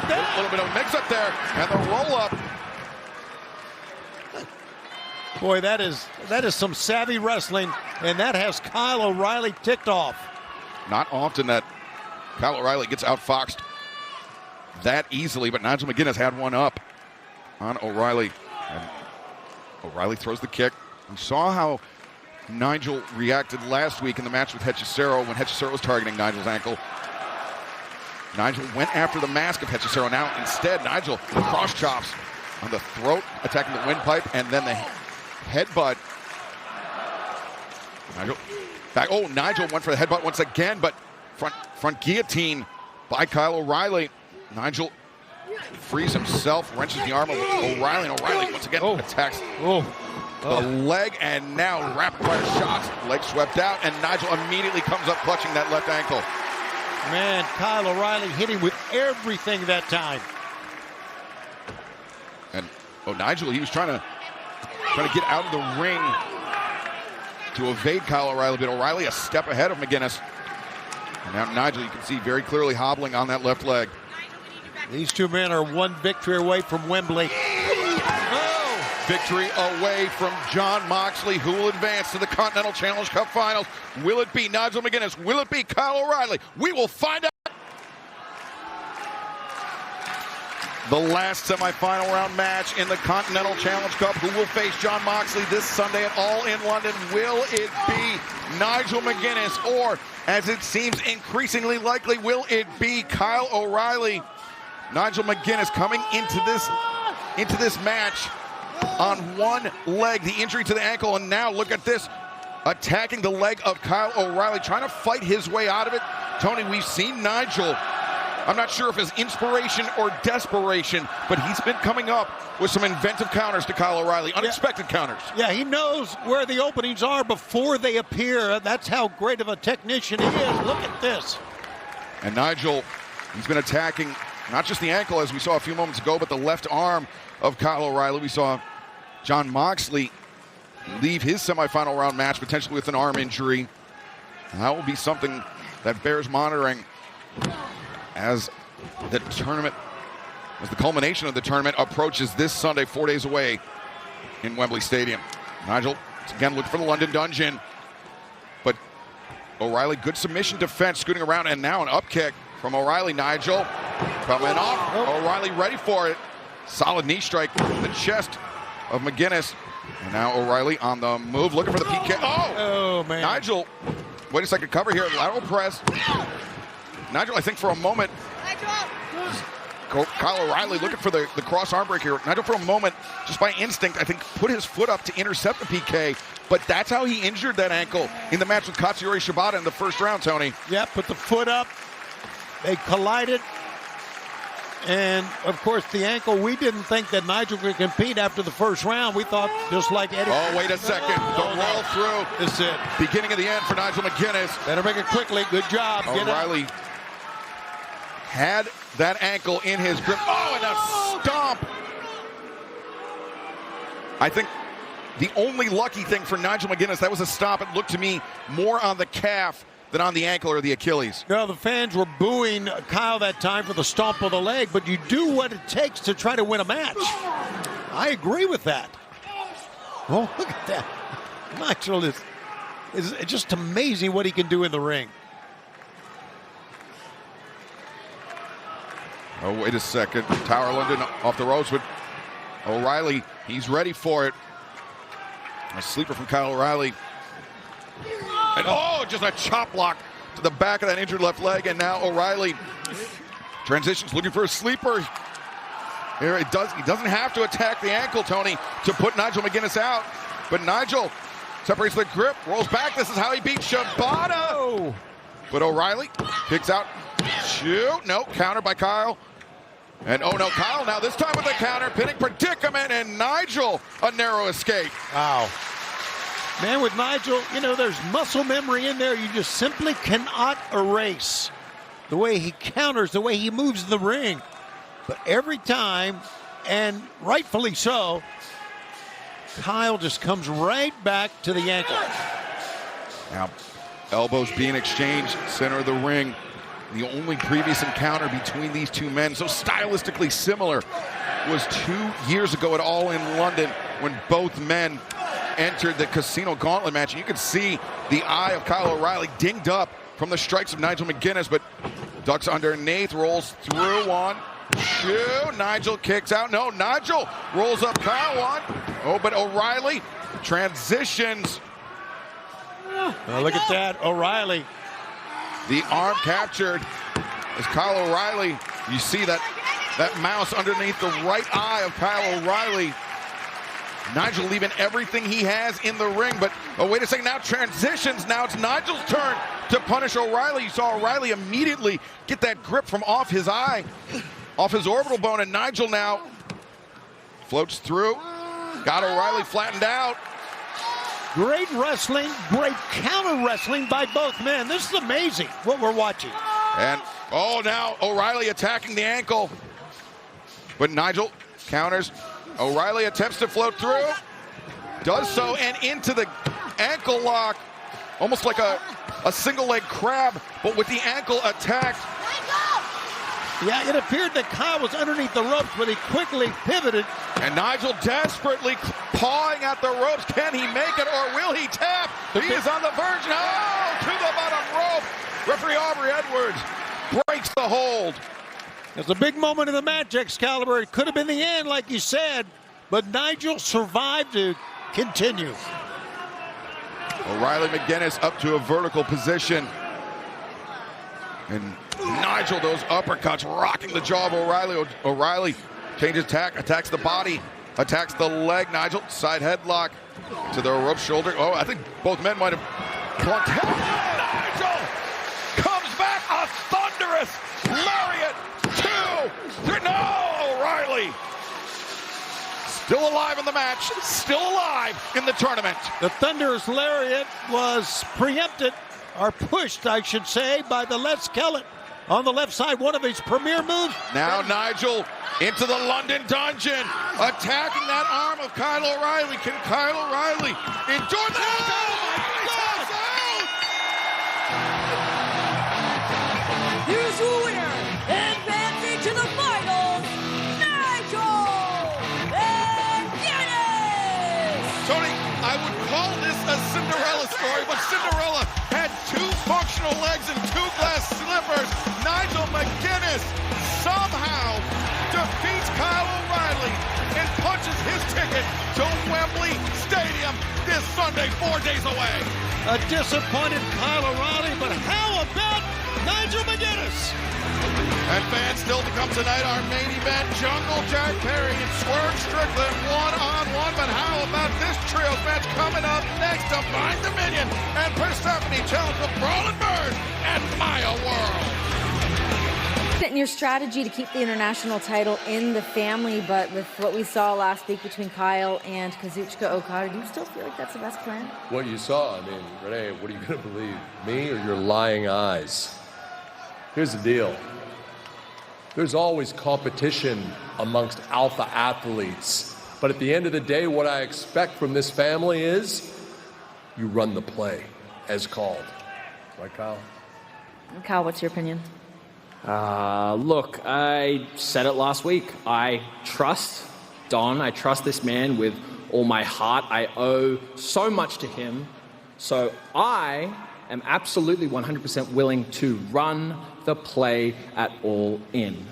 S2: that?
S1: A little bit of a mix-up there, and the roll-up.
S2: Boy, that is some savvy wrestling, and that has Kyle O'Reilly ticked off.
S1: Not often that Kyle O'Reilly gets outfoxed that easily, but Nigel McGuinness had one up on O'Reilly. And O'Reilly throws the kick. We saw how Nigel reacted last week in the match with Hechicero when Hechicero was targeting Nigel's ankle. Nigel went after the mask of Hechicero. Now, instead, Nigel cross chops on the throat, attacking the windpipe, and then the headbutt. Nigel back. Oh, Nigel went for the headbutt once again, but front guillotine by Kyle O'Reilly. Nigel frees himself, wrenches the arm of O'Reilly, and O'Reilly once again attacks the leg, and now rapid fire shots. Leg swept out, and Nigel immediately comes up clutching that left ankle.
S2: Man, Kyle O'Reilly hitting with everything that time.
S1: And Nigel, he was trying to get out of the ring to evade Kyle O'Reilly, but O'Reilly a step ahead of McGuinness. And now Nigel, you can see very clearly hobbling on that left leg.
S2: These two men are one victory away from Wembley.
S1: Victory away from Jon Moxley, who will advance to the Continental Challenge Cup Finals. Will it be Nigel McGuinness? Will it be Kyle O'Reilly? We will find out. The last semifinal round match in the Continental Challenge Cup. Who will face Jon Moxley this Sunday at All In London? Will it be Nigel McGuinness, or, as it seems increasingly likely, will it be Kyle O'Reilly? Nigel McGuinness coming into this match on one leg, the injury to the ankle, and now look at this, attacking the leg of Kyle O'Reilly, trying to fight his way out of it. Tony, we've seen Nigel, I'm not sure if it's inspiration or desperation, but he's been coming up with some inventive counters to Kyle O'Reilly, unexpected counters.
S2: Yeah, he knows where the openings are before they appear. That's how great of a technician he is. Look at this.
S1: And Nigel, he's been attacking not just the ankle, as we saw a few moments ago, but the left arm of Kyle O'Reilly. We saw Jon Moxley leave his semifinal round match potentially with an arm injury. And that will be something that bears monitoring as the culmination of the tournament approaches this Sunday, 4 days away in Wembley Stadium. Nigel, again, looking for the London Dungeon. But O'Reilly, good submission defense, scooting around, and now an up kick from O'Reilly. Nigel coming off. O'Reilly ready for it. Solid knee strike in the chest of McGuinness. And now O'Reilly on the move, looking for the PK.
S2: Oh, man.
S1: Nigel, wait a second, cover here. Lateral press. Nigel, I think for a moment, Kyle O'Reilly looking for the cross arm break here. Nigel, for a moment, just by instinct, I think put his foot up to intercept the PK. But that's how he injured that ankle in the match with Katsuyori Shibata in the first round, Tony.
S2: Yeah, put the foot up. They collided. And, of course, the ankle, we didn't think that Nigel could compete after the first round. We thought, just like Eddie.
S1: Oh, wait a second. The roll through.
S2: This is it.
S1: Beginning of the end for Nigel McGuinness.
S2: Better make it quickly. Good job.
S1: O'Reilly had that ankle in his grip. Oh, and a stomp. I think the only lucky thing for Nigel McGuinness, that was a stop. It looked to me more on the calf than on the ankle or the Achilles.
S2: No, the fans were booing Kyle that time for the stomp of the leg, but you do what it takes to try to win a match. I agree with that. Oh, look at that. Nigel is just amazing what he can do in the ring.
S1: Oh, wait a second. Tower London off the ropes, but O'Reilly, he's ready for it. A sleeper from Kyle O'Reilly. And just a chop block to the back of that injured left leg. And now O'Reilly transitions, looking for a sleeper. Here he doesn't have to attack the ankle, Tony, to put Nigel McGuinness out. But Nigel separates the grip, rolls back. This is how he beat Shibata.
S2: Oh.
S1: But O'Reilly kicks out. Shoot. No, counter by Kyle. And oh no, Kyle now this time with a counter, pinning predicament, and Nigel a narrow escape.
S2: Wow. Man, with Nigel, you know, there's muscle memory in there you just simply cannot erase. The way he counters, the way he moves the ring. But every time, and rightfully so, Kyle just comes right back to the ankle.
S1: Now, elbows being exchanged, center of the ring. The only previous encounter between these two men, so stylistically similar, was 2 years ago at All In London when both men entered the Casino Gauntlet match. And you could see the eye of Kyle O'Reilly dinged up from the strikes of Nigel McGuinness, but ducks underneath, rolls through one. Shoot, Nigel kicks out. No, Nigel rolls up Kyle one. Oh, but O'Reilly transitions.
S2: Oh, look at that, O'Reilly.
S1: The arm captured as Kyle O'Reilly. You see that mouse underneath the right eye of Kyle O'Reilly. Nigel leaving everything he has in the ring, but oh, wait a second, now transitions. Now it's Nigel's turn to punish O'Reilly. You saw O'Reilly immediately get that grip from off his eye, off his orbital bone, and Nigel now floats through. Got O'Reilly flattened out.
S2: Great wrestling, great counter wrestling by both men. This is amazing what we're watching.
S1: And, oh, now O'Reilly attacking the ankle. But Nigel counters. O'Reilly attempts to float through. Does so, and into the ankle lock. Almost like a single leg crab, but with the ankle attacked.
S2: Yeah, it appeared that Kyle was underneath the ropes, but he quickly pivoted.
S1: And Nigel desperately pawing at the ropes. Can he make it, or will he tap? He is on the verge. Oh, to the bottom rope. Referee Aubrey Edwards breaks the hold.
S2: It's a big moment in the match, Excalibur. It could have been the end, like you said, but Nigel survived to continue.
S1: O'Reilly McGuinness up to a vertical position. And Nigel, those uppercuts rocking the jaw of O'Reilly. O'Reilly changes tack, attacks the body, attacks the leg. Nigel, side headlock to the rope shoulder. Oh, I think both men might have clunked. Nigel comes back, a thunderous lariat. 2, 3, no, O'Reilly. Still alive in the match, still alive in the tournament.
S2: The thunderous lariat was preempted, or pushed, I should say, by the Les Kellett on the left side, one of his premier moves.
S1: Now Nigel into the London dungeon, attacking that arm of Kyle O'Reilly. Can Kyle O'Reilly endure that?
S3: Here's your winner, advancing to the finals, Nigel McGuinness!
S1: Tony, I would call this a Cinderella story, but Cinderella had 2 functional legs and 2 glass slippers. Nigel McGuinness somehow defeats Kyle O'Reilly and punches his ticket to Wembley Stadium this Sunday, 4 days away.
S2: A disappointed Kyle O'Reilly, but how about Nigel McGuinness?
S1: And fans, still to come tonight, our main event, Jungle Jack Perry and Swerve Strickland one-on-one. But how about this trios match coming up next? Divine Dominion and Persephone challenge with Brawlin' Bird and Maya World.
S5: In your strategy to keep the international title in the family, but with what we saw last week between Kyle and Kazuchika Okada, do you still feel like that's the best plan?
S9: What you saw, I mean, Renee, what are you going to believe? Me or your lying eyes? Here's the deal. There's always competition amongst alpha athletes. But at the end of the day, what I expect from this family is you run the play as called. Right, Kyle?
S5: Kyle, what's your opinion?
S12: Look, I said it last week. I trust Don. I trust this man with all my heart. I owe so much to him. So I am absolutely 100% willing to run the play at All In.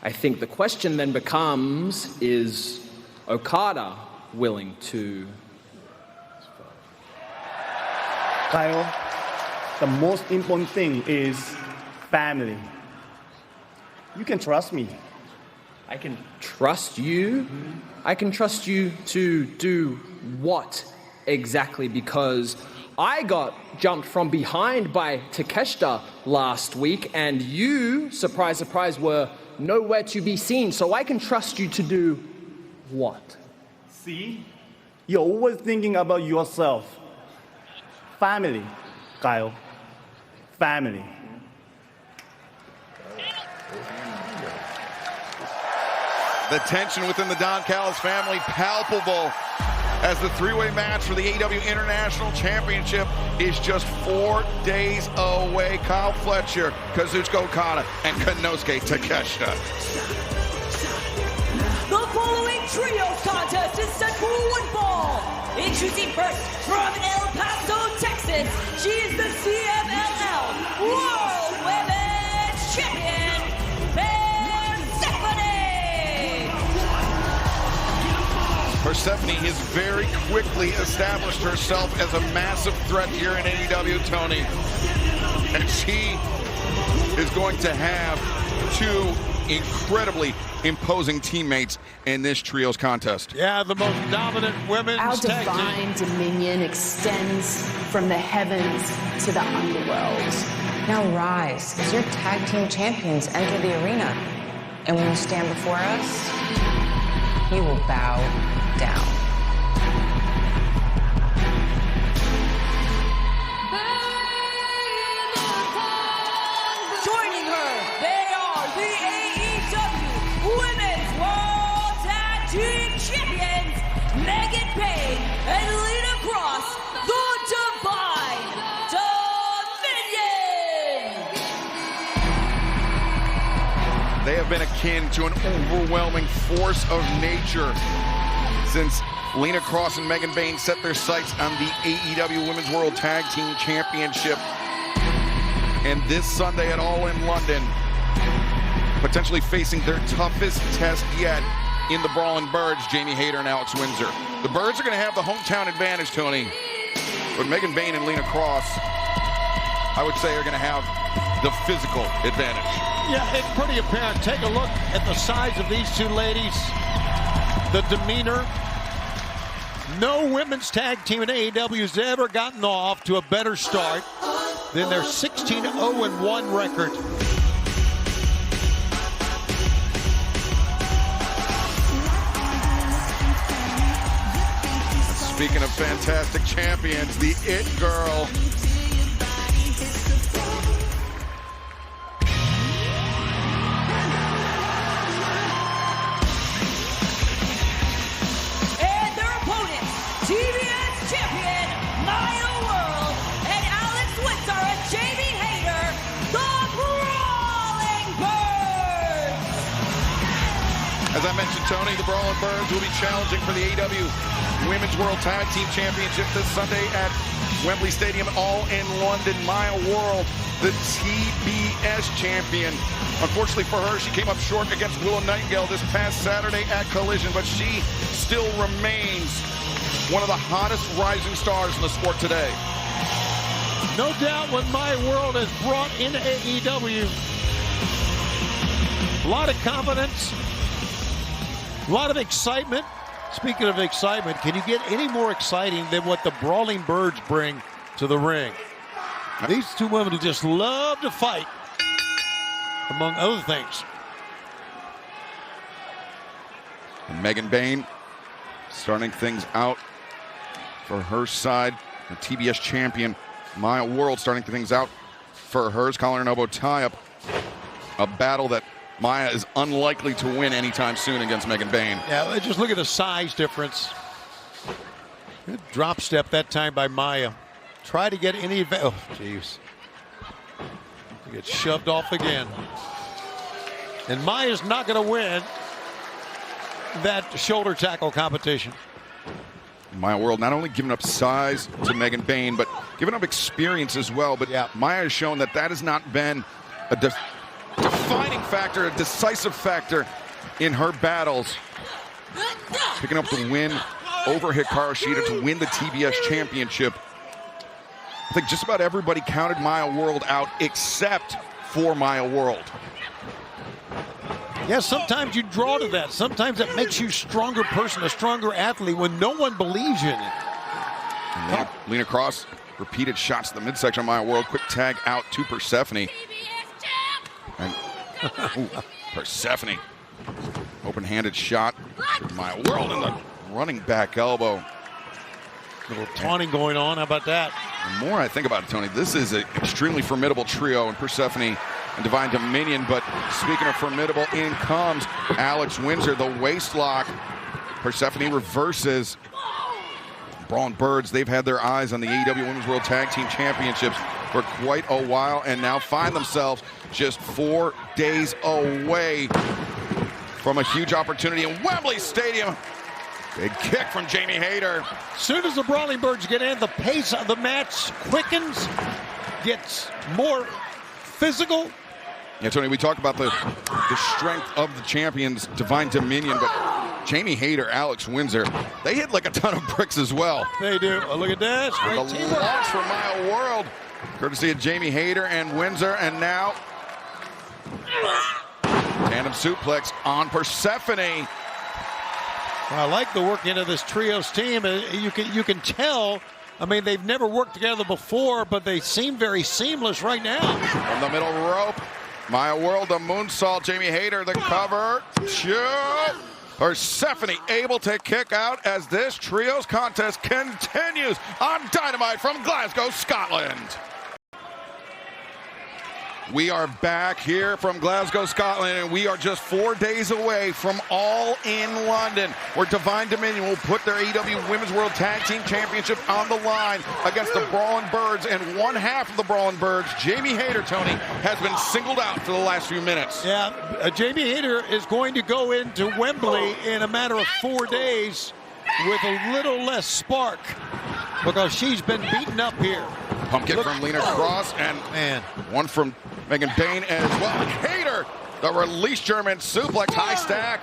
S12: I think the question then becomes, is Okada willing to?
S13: Kyle, the most important thing is family. You can trust me.
S12: I can trust you? I can trust you to do what exactly, because I got jumped from behind by Takeshita last week, and you, surprise, surprise, were nowhere to be seen. So I can trust you to do what?
S13: See? You're always thinking about yourself. Family, Kyle. Family.
S1: The tension within the Don Callis family palpable as the three-way match for the AEW International Championship is just 4 days away. Kyle Fletcher, Kazuchika Okada, and Konosuke Takeshita.
S3: The following trios contest is set for one fall. Introducing first from El Paso, Texas, she is the CMLL World Women's Champion,
S1: Persephone has very quickly established herself as a massive threat here in AEW, Tony. And she is going to have two incredibly imposing teammates in this trios contest.
S2: Yeah, the most dominant women's
S14: Our
S2: tag
S14: divine dominion extends from the heavens to the underworld.
S15: Now rise, as your tag team champions enter the arena. And when you stand before us, you will bow down.
S3: Joining her, they are the AEW Women's World Tag Team Champions, Megan Payne and Lita Cross, the Divine Dominion.
S1: They have been akin to an overwhelming force of nature since Lita Cross and Megan Payne set their sights on the AEW Women's World Tag Team Championship. And this Sunday at All In London, potentially facing their toughest test yet in the Brawling Birds, Jamie Hayter and Alex Windsor. The Birds are going to have the hometown advantage, Tony. But Megan Payne and Lita Cross, I would say, are going to have the physical advantage.
S2: Yeah, it's pretty apparent. Take a look at the size of these two ladies, the demeanor. No women's tag team in AEW has ever gotten off to a better start than their 16-0-1 record.
S1: Speaking of fantastic champions, the It Girl.
S3: TBS champion, Maya World, and Alex Windsor and Jamie Hayter, the Brawling Birds.
S1: As I mentioned, Tony, the Brawling Birds will be challenging for the AEW Women's World Tag Team Championship this Sunday at Wembley Stadium, All in London. Maya World, the TBS champion. Unfortunately for her, she came up short against Willow Nightingale this past Saturday at Collision, but she still remains one of the hottest rising stars in the sport today.
S2: No doubt what Maya World has brought into AEW. A lot of confidence, a lot of excitement. Speaking of excitement, can you get any more exciting than what the Brawling Birds bring to the ring? These two women who just love to fight, among other things.
S1: And Megan Payne starting things out for her side. The TBS champion, Maya World, starting things out for hers. Collar and elbow tie-up. A battle that Maya is unlikely to win anytime soon against Megan Payne.
S2: Yeah, just look at the size difference. Good drop step that time by Maya. Try to get any... Oh, jeez. Get shoved off again. And Maya's not going to win that shoulder tackle competition.
S1: Maya World not only giving up size to Megan Payne, but giving up experience as well. But yeah, Maya has shown that that has not been a defining factor, a decisive factor in her battles. Picking up the win over Hikaru Shida to win the TBS championship. I think just about everybody counted Maya World out except for Maya World.
S2: Yeah, sometimes you draw to that. Sometimes it makes you a stronger person, a stronger athlete when no one believes in it.
S1: Lena Cross, repeated shots to the midsection of Maya World. Quick tag out to Persephone. And Persephone, open-handed shot. Maya World in the running back elbow.
S2: Little taunting going on. How about that?
S1: The more I think about it, Tony, this is an extremely formidable trio in Persephone and Divine Dominion. But speaking of formidable, in comes Alex Windsor, the waist lock. Persephone reverses. Brawling Birds, they've had their eyes on the AEW Women's World Tag Team Championships for quite a while and now find themselves just 4 days away from a huge opportunity in Wembley Stadium. Big kick from Jamie Hayter.
S2: As soon as the Brawling Birds get in, the pace of the match quickens, gets more physical.
S1: Yeah, Tony, we talked about the strength of the champions, Divine Dominion, but Jamie Hayter, Alex Windsor, they hit like a ton of bricks as well.
S2: They do. Oh, look at this. Great
S1: the
S2: teamwork.
S1: launch from Maya World, courtesy of Jamie Hayter and Windsor, and now tandem suplex on Persephone.
S2: I like the work into this trios team. You can tell. I mean, they've never worked together before, but they seem very seamless right now.
S1: From the middle rope, Maya World, the moonsault. Jamie Hayter, the cover. Shoot. Persephone able to kick out as this trios contest continues on Dynamite from Glasgow, Scotland. We are back here from Glasgow, Scotland, and we are just 4 days away from All In London, where Divine Dominion will put their AEW Women's World Tag Team Championship on the line against the Brawling Birds, and one half of the Brawling Birds, Jamie Hayter, Tony, has been singled out for the last few minutes.
S2: Yeah, Jamie Hayter is going to go into Wembley in a matter of 4 days with a little less spark because she's been beaten up here.
S1: Pump kick from Lena Cross, and one from Megan Bayne as well. Hayter, the release German suplex, high stack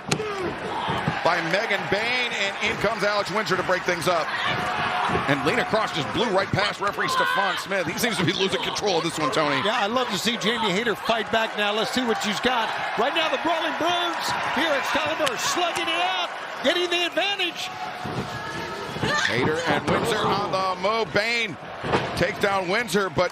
S1: by Megan Bayne, and in comes Alex Windsor to break things up. And Lena Cross just blew right past referee Stefan Smith. He seems to be losing control of this one, Tony.
S2: Yeah, I'd love to see Jamie Hayter fight back now. Let's see what she's got. Right now, the Brawling Birds here at Excalibur slugging it out, getting the advantage.
S1: Hayter and Windsor on the move. Bayne takes down Windsor, but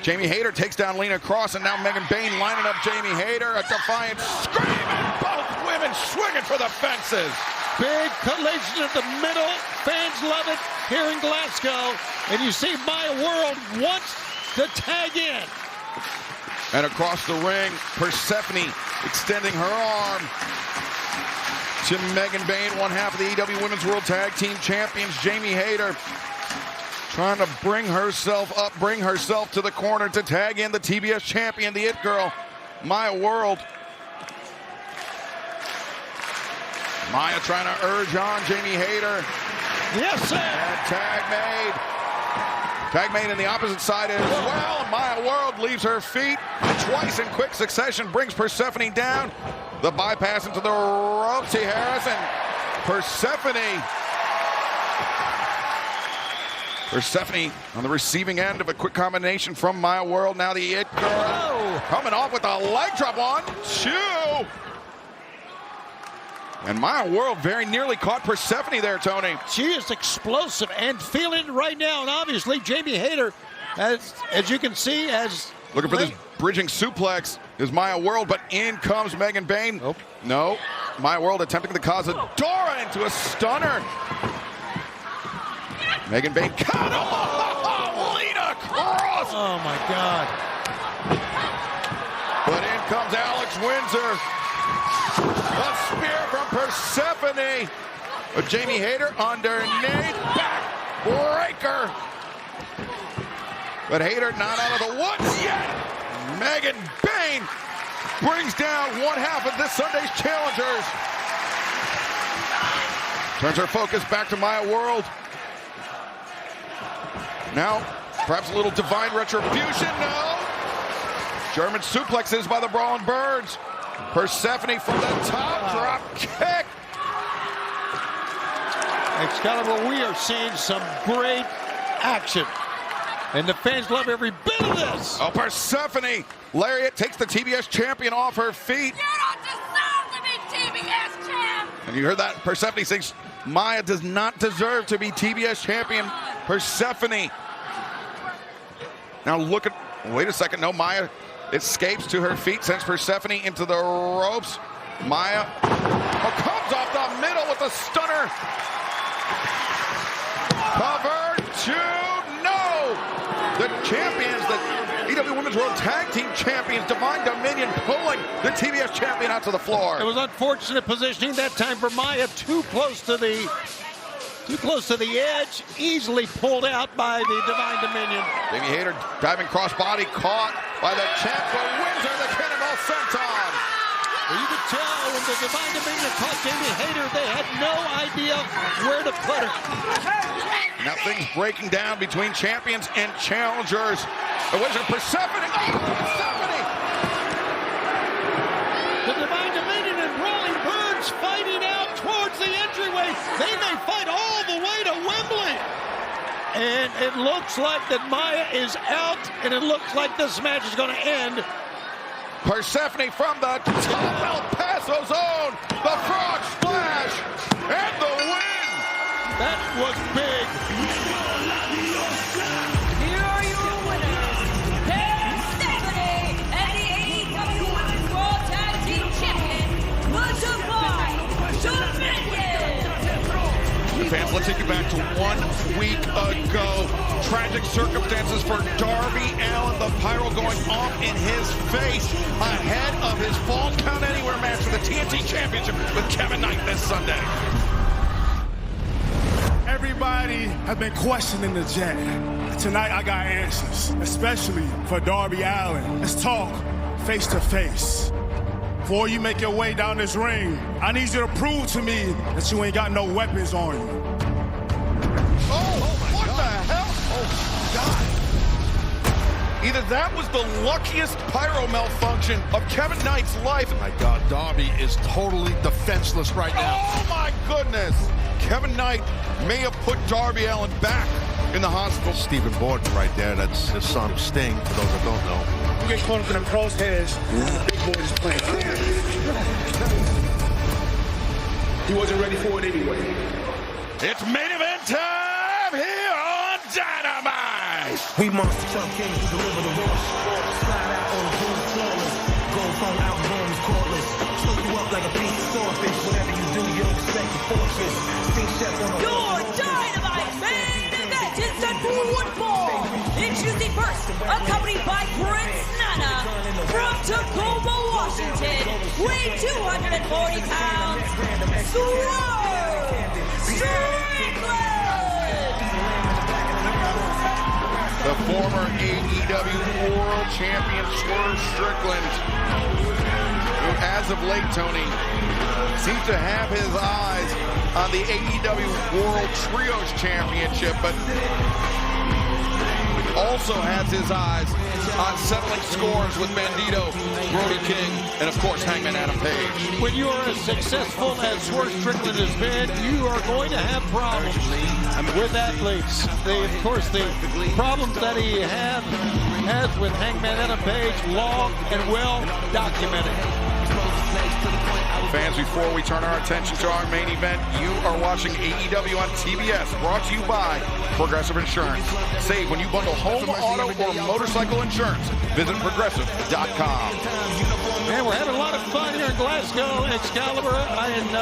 S1: Jamie Hayter takes down Lena Cross, and now Megan Bayne lining up Jamie Hayter. A defiant scream, and both women swinging for the fences.
S2: Big collision at the middle. Fans love it here in Glasgow. And you see Maya World wants to tag in.
S1: And across the ring, Persephone extending her arm to Megan Bayne, one half of the AEW Women's World Tag Team Champions. Jamie Hayter trying to bring herself up, bring herself to the corner to tag in the TBS champion, the It Girl, Maya World. Maya trying to urge on Jamie Hayter.
S2: Yes, sir.
S1: And tag made. Tag made in the opposite side as well. Maya World leaves her feet twice in quick succession, brings Persephone down. The bypass into the ropes. Harris and Persephone on the receiving end of a quick combination from Maya World. Now the It Girl coming off with a leg drop on 2. And Maya World very nearly caught Persephone there, Tony.
S2: She is explosive and feeling it right now. And obviously, Jamie Hayter, as you can see, has...
S1: Looking for this bridging suplex is Maya World, but in comes Megan Bayne.
S2: Nope.
S1: No. Maya World attempting to cause a Dora into a stunner. Megan Bayne cut off. Lena Cross.
S2: Oh, my God.
S1: But in comes Alex Windsor. A spear from Persephone. But Jamie Hayter underneath. Back breaker. But Hayter not out of the woods yet. Megan Bayne brings down one half of this Sunday's challengers. Turns her focus back to Maya World. Now, perhaps a little divine retribution. No. German suplexes by the Brawling Birds. Persephone from the top, drop kick.
S2: Excalibur, we are seeing some great action. And the fans love every bit of this.
S1: Oh, Persephone. Lariat takes the TBS champion off her feet.
S3: You don't deserve to be TBS champ.
S1: And you heard that? Persephone thinks Maya does not deserve to be TBS champion. Persephone. Now look at, wait a second, no, Maya escapes to her feet, sends Persephone into the ropes. Maya comes off the middle with a stunner. Cover 2, no! The champions, the EW Women's World Tag Team Champions, Divine Dominion, pulling the TBS champion out to the floor.
S2: It was unfortunate positioning that time for Maya, too close to the edge, easily pulled out by the Divine Dominion.
S1: Jamie Hayter diving crossbody, caught by the champ, the Windsor, the Cannonball Senton.
S2: Well, you could tell when the Divine Dominion caught Jamie Hayter, they had no idea where to put her.
S1: Now things breaking down between champions and challengers. The Windsor, Persephone, Persephone!
S2: The Divine Dominion and Brawling Birds fighting out towards the entryway. They may fight all the way to Wembley. And it looks like that Maya is out, and it looks like this match is going to end.
S1: Persephone from the top El Paso zone, the frog splash, and the win!
S2: That was big.
S3: Here are your winners, Persephone and the AEW Women's World Tag Team Champion, the Divine Dominion.
S1: Fans, let's take you back to 1 week ago. Tragic circumstances for Darby Allin, the pyro going off in his face ahead of his Fall Count Anywhere match for the TNT Championship with Kevin Knight this Sunday.
S16: Everybody has been questioning the Jet. Tonight I got answers, especially for Darby Allin. Let's talk face to face. Before you make your way down this ring, I need you to prove to me that you ain't got no weapons on you.
S1: What the hell? Oh, God. Either that was the luckiest pyro malfunction of Kevin Knight's life.
S17: Oh my God, Darby is totally defenseless right now.
S1: Oh my goodness. Kevin Knight may have put Darby Allin back in the hospital.
S17: Stephen Borden right there, that's his son Sting, for those that don't know.
S16: You get caught up in them crosshairs, big boy is playing. He wasn't ready for it anyway.
S1: It's main event time here on Dynamite.
S18: We monster truck kings who deliver the rush. Slide out on the boom flawless. Gold phone out bombs cordless. Slow you up like a piece of swordfish. Whatever you do, you don't expect the fortress. Sing chef on the
S3: Your Dynamite main event is set for one fall. Introducing first, accompanied by Prince Nana from Tacoma, Washington, weighing 240 pounds, Swerve Strickland!
S1: The former AEW World Champion Swerve Strickland, who as of late, Tony, seems to have his eyes on the AEW World Trios Championship, but also has his eyes on settling scores with Bandito, Brody King, and of course Hangman Adam Page.
S2: When you are as successful as Swerve Strickland has been, you are going to have problems with athletes. Of course, the problems that he has with Hangman Adam Page, long and well documented.
S1: Fans, before we turn our attention to our main event, you are watching AEW on TBS, brought to you by Progressive Insurance. Save when you bundle home, auto, or motorcycle insurance. Visit Progressive.com.
S2: Man, we're having a lot of fun here in Glasgow, Excalibur, and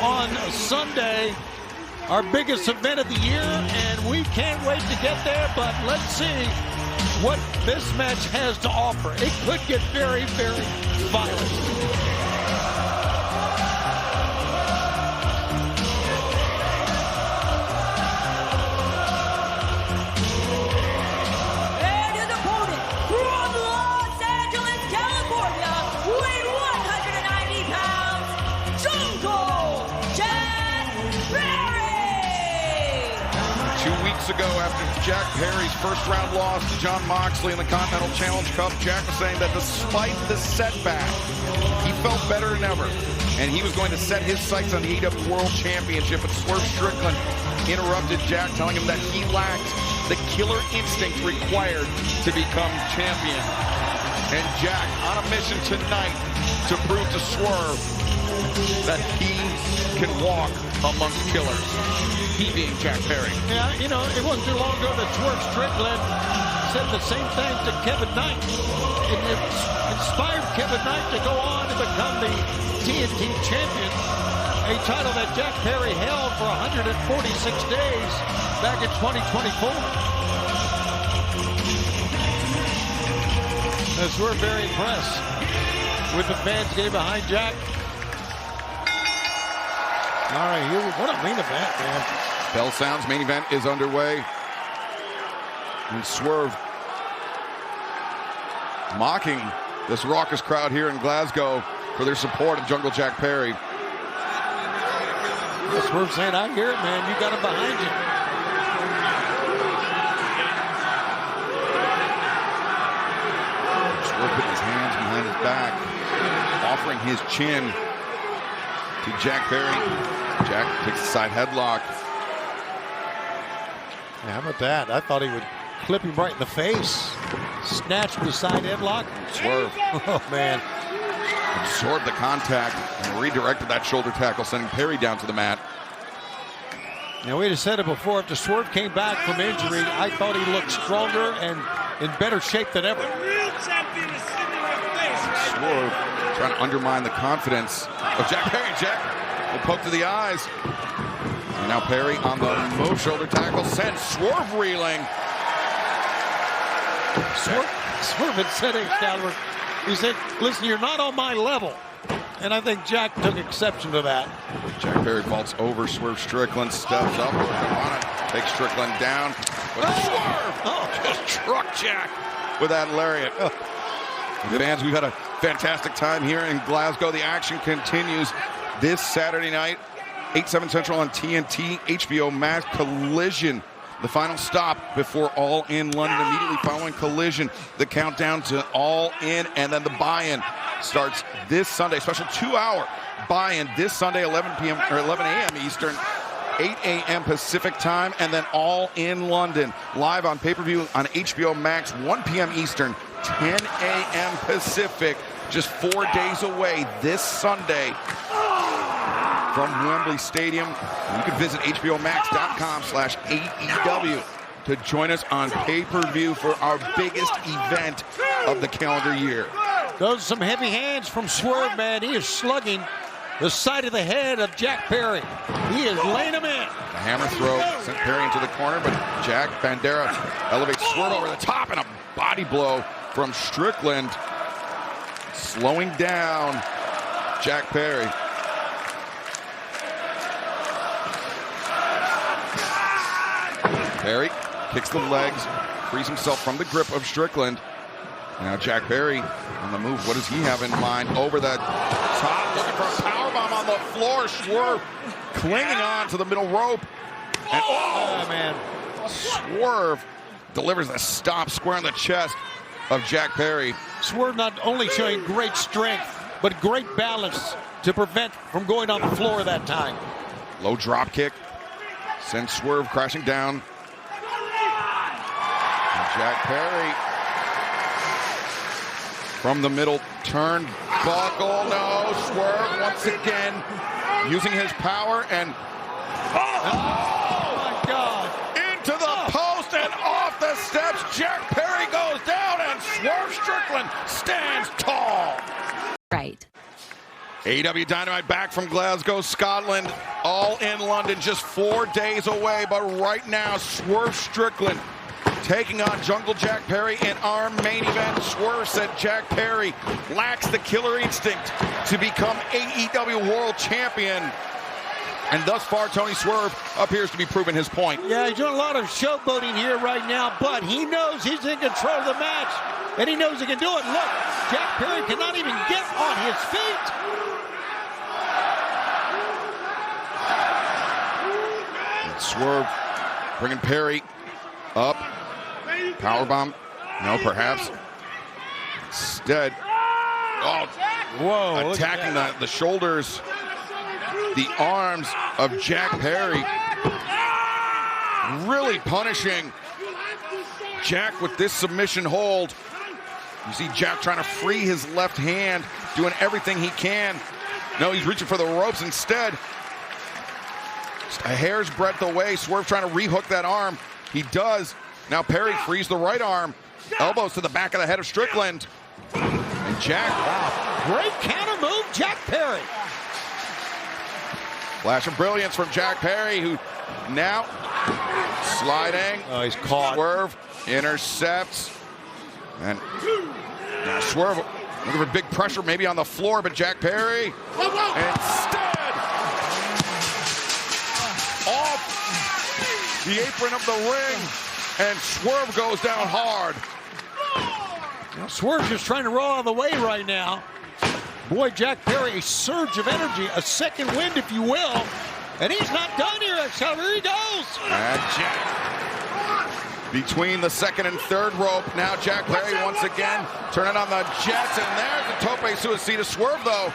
S2: on Sunday, our biggest event of the year, and we can't wait to get there, but let's see what this match has to offer. It could get very, very violent.
S1: Ago, after Jack Perry's first-round loss to Jon Moxley in the Continental Challenge Cup, Jack was saying that despite the setback, he felt better than ever, and he was going to set his sights on the AEW World Championship. But Swerve Strickland interrupted Jack, telling him that he lacked the killer instinct required to become champion. And Jack on a mission tonight to prove to Swerve that he can walk amongst killers. He being Jack Perry.
S2: Yeah, you know, it wasn't too long ago that Swerve Strickland said the same thing to Kevin Knight. It inspired Kevin Knight to go on to become the TNT champion, a title that Jack Perry held for 146 days back in 2024. As we're very impressed with the fans getting behind Jack. All right, here, what a main event, man.
S1: Bell sounds, main event is underway. And Swerve mocking this raucous crowd here in Glasgow for their support of Jungle Jack Perry.
S2: Swerve saying, I hear it, man. You got him behind you.
S1: Swerve putting his hands behind his back, offering his chin to Jack Perry. Jack takes the side headlock.
S2: Yeah, how about that? I thought he would clip him right in the face. Snatch the side headlock.
S1: Swerve.
S2: Oh, man.
S1: Absorbed the contact and redirected that shoulder tackle, sending Perry down to the mat.
S2: Now, we had said it before. After Swerve came back from injury, I thought he looked stronger and in better shape than ever.
S1: Swerve trying to undermine the confidence of Jack Perry. Jack will poke to the eyes. And now Perry on the move, shoulder tackle, sends Swerve reeling.
S2: Swerve had said Excalibur. He said, listen, you're not on my level. And I think Jack took exception to that.
S1: Jack Perry vaults over Swerve Strickland, steps up, takes Strickland down. But Swerve just truck Jack with that lariat. Fans, we've had a fantastic time here in Glasgow. The action continues this Saturday night, 8/7 Central on TNT, HBO Max. Collision, the final stop before All In London. Immediately following Collision, the countdown to All In, and then the buy-in starts this Sunday. Special 2-hour buy-in this Sunday, 11 p.m. or 11 a.m. Eastern, 8 a.m. Pacific time, and then All In London live on pay-per-view on HBO Max, 1 p.m. Eastern, 10 a.m. Pacific. Just 4 days away this Sunday from Wembley Stadium. You can visit hbomax.com/AEW to join us on pay-per-view for our biggest event of the calendar year.
S2: Those are some heavy hands from Swerve, man. He is slugging the side of the head of Jack Perry. He is laying him in.
S1: The hammer throw sent Perry into the corner, but Jack Bandera elevates Swerve over the top, and a body blow from Strickland, slowing down Jack Perry. Perry kicks the legs, frees himself from the grip of Strickland. Now Jack Perry on the move. What does he have in mind? Over the top, looking for a powerbomb on the floor. Swerve clinging on to the middle rope. And oh man, Swerve delivers a stop square in the chest of Jack Perry.
S2: Swerve not only showing great strength, but great balance to prevent from going on the floor that time.
S1: Low drop kick sends Swerve crashing down. And Jack Perry from the middle turnbuckle. No, Swerve once again using his power and
S2: oh my God!
S1: Into the post and off the steps. Jack Perry goes down and Swerve Strickland stands tall.
S5: Right.
S1: AEW Dynamite back from Glasgow, Scotland. All in London, just 4 days away. But right now, Swerve Strickland taking on Jungle Jack Perry in our main event. Swerve said Jack Perry lacks the killer instinct to become AEW World Champion. And thus far, Tony Swerve appears to be proving his point.
S2: Yeah, he's doing a lot of showboating here right now, but he knows he's in control of the match, and he knows he can do it. Look, Jack Perry cannot even get on his feet.
S1: And Swerve bringing Perry up. Powerbomb. No, perhaps. Instead,
S2: whoa!
S1: Attacking the shoulders, the arms of Jack Perry. Really punishing Jack with this submission hold. You see Jack trying to free his left hand, doing everything he can. No, he's reaching for the ropes instead. a hair's breadth away. Swerve trying to rehook that arm. He does. Now Perry frees the right arm. Elbows to the back of the head of Strickland. And Jack.
S2: Wow. Great counter move, Jack Perry.
S1: Flash of brilliance from Jack Perry, who now sliding.
S10: Oh, he's caught.
S1: Swerve intercepts. And now Swerve looking for big pressure maybe on the floor, but Jack Perry instead off the apron of the ring, and Swerve goes down hard.
S2: Now, Swerve's just trying to roll out of the way right now. Boy, Jack Perry, a surge of energy, a second wind, if you will. And he's not done here, Excalibur. Here he goes.
S1: And Jack between the second and third rope. Now Jack Perry once again turning on the Jets. And there's the tope suicida. Swerve, though,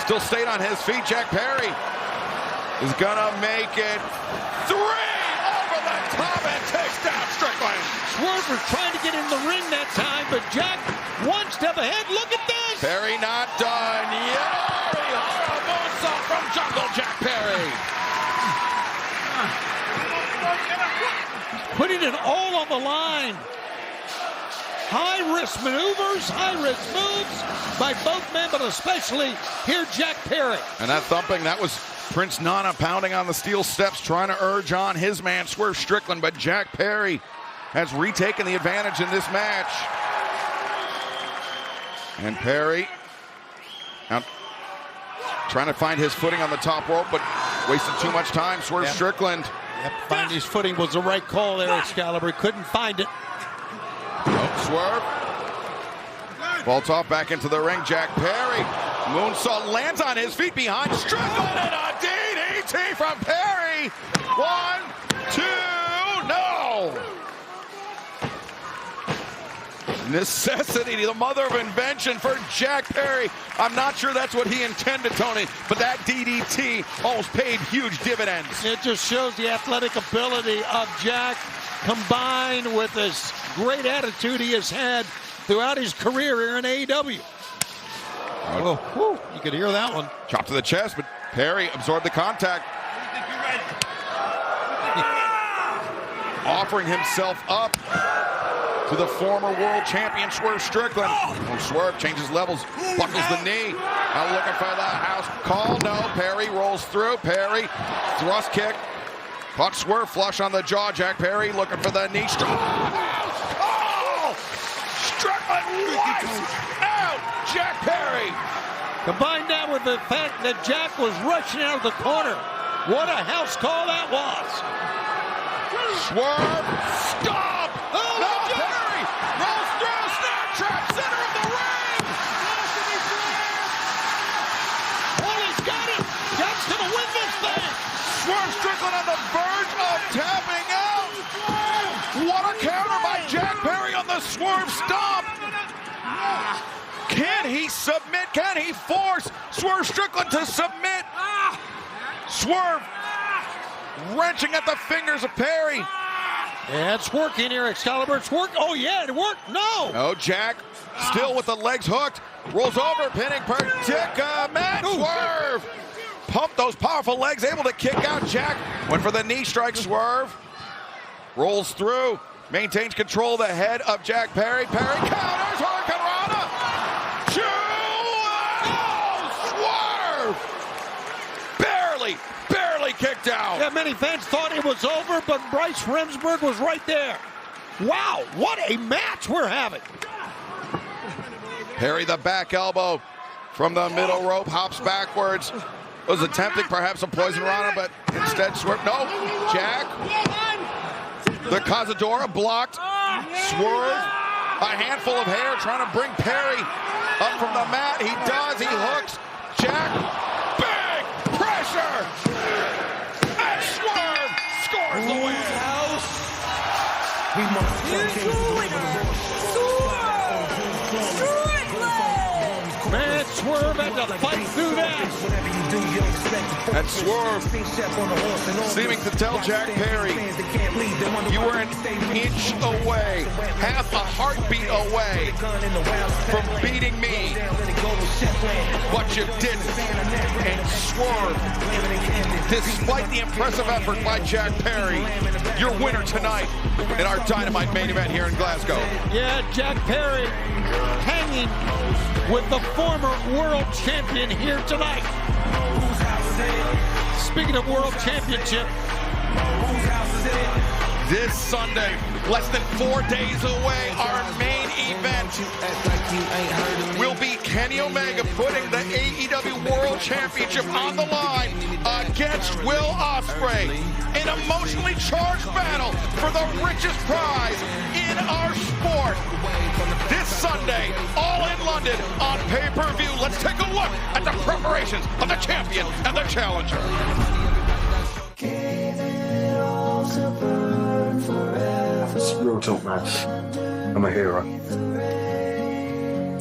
S1: still stayed on his feet. Jack Perry is going to make it 3 over the top and takes down Strickland.
S2: Swerve was trying to get in the ring that time, but Jack one step ahead. Look at this.
S1: Perry not done yet. Moonsault from Jungle Jack Perry.
S2: Putting it all on the line. High-risk maneuvers, high-risk moves by both men, but especially here Jack Perry.
S1: And that thumping, that was Prince Nana pounding on the steel steps, trying to urge on his man, Swerve Strickland, but Jack Perry has retaken the advantage in this match. And Perry now trying to find his footing on the top rope, but wasted too much time. Swerve Strickland.
S2: Yep, finding his footing was the right call there, Excalibur. Couldn't find it.
S1: Swerve. Vaults off back into the ring. Jack Perry. Moonsault lands on his feet behind Strickland, and a DDT from Perry. 1, 2, no. Necessity, the mother of invention for Jack Perry. I'm not sure that's what he intended, Tony, but that DDT almost paid huge dividends.
S2: It just shows the athletic ability of Jack, combined with this great attitude he has had throughout his career here in AEW.
S1: Oh,
S2: whew, you could hear that one.
S1: Chop to the chest, but Perry absorbed the contact. Offering himself up to the former world champion Swerve Strickland. Oh, Swerve changes levels, buckles the knee. Now looking for the house call. No, Perry rolls through. Perry, thrust kick. Caught Swerve flush on the jaw. Jack Perry looking for the knee. Oh! Strickland wipes out Jack Perry.
S2: Combine that with the fact that Jack was rushing out of the corner. What a house call that was.
S1: Swerve, stop! Oh, no, Perry rolls through, snap trap, center of the ring!
S2: Well, he's got it! Jack's gonna win this thing!
S1: Swerve Strickland on the verge of tapping out! What a counter by Jack Perry on the Swerve stomp! Can he submit? Can he force Swerve Strickland to submit? Swerve wrenching at the fingers of Perry.
S2: Yeah, it's working here, Excalibur. It's working. Oh, yeah, it worked. No.
S1: Oh, Jack still with the legs hooked. Rolls over, pinning predicament. Swerve pumped those powerful legs, able to kick out. Jack went for the knee strike. Swerve rolls through, maintains control of the head of Jack Perry. Perry counters. Hurricane Rana. Swerve barely kicked out.
S2: Yeah, many fans thought it was over, but Bryce Remsburg was right there. Wow, what a match we're having.
S1: Perry, the back elbow from the middle rope, hops backwards. Was attempting perhaps a poison Rana, but instead Swerve. No, Jack. The Cazadora blocked. Swerve, a handful of hair, trying to bring Perry up from the mat. He does, he hooks. Jack, big pressure. And Swerve scores the win.
S2: Man, Swerve had to fight through that.
S1: And Swerve seeming to tell Jack Perry, you were an inch away, half a heartbeat away from beating me, but you didn't. And Swerve Despite the impressive effort by Jack Perry, your winner tonight in our Dynamite main event here in Glasgow.
S2: Yeah, Jack Perry hanging with the former world champion here tonight. Speaking of world championship,
S1: this Sunday, less than 4 days away, our main event will be Kenny Omega putting the AEW World Championship on the line against Will Ospreay. An emotionally charged battle for the richest prize in our sport. This Sunday, all in London on pay-per-view. Let's take a look at the preparations of the champion and the challenger.
S19: It's real talk, man. I'm a hero.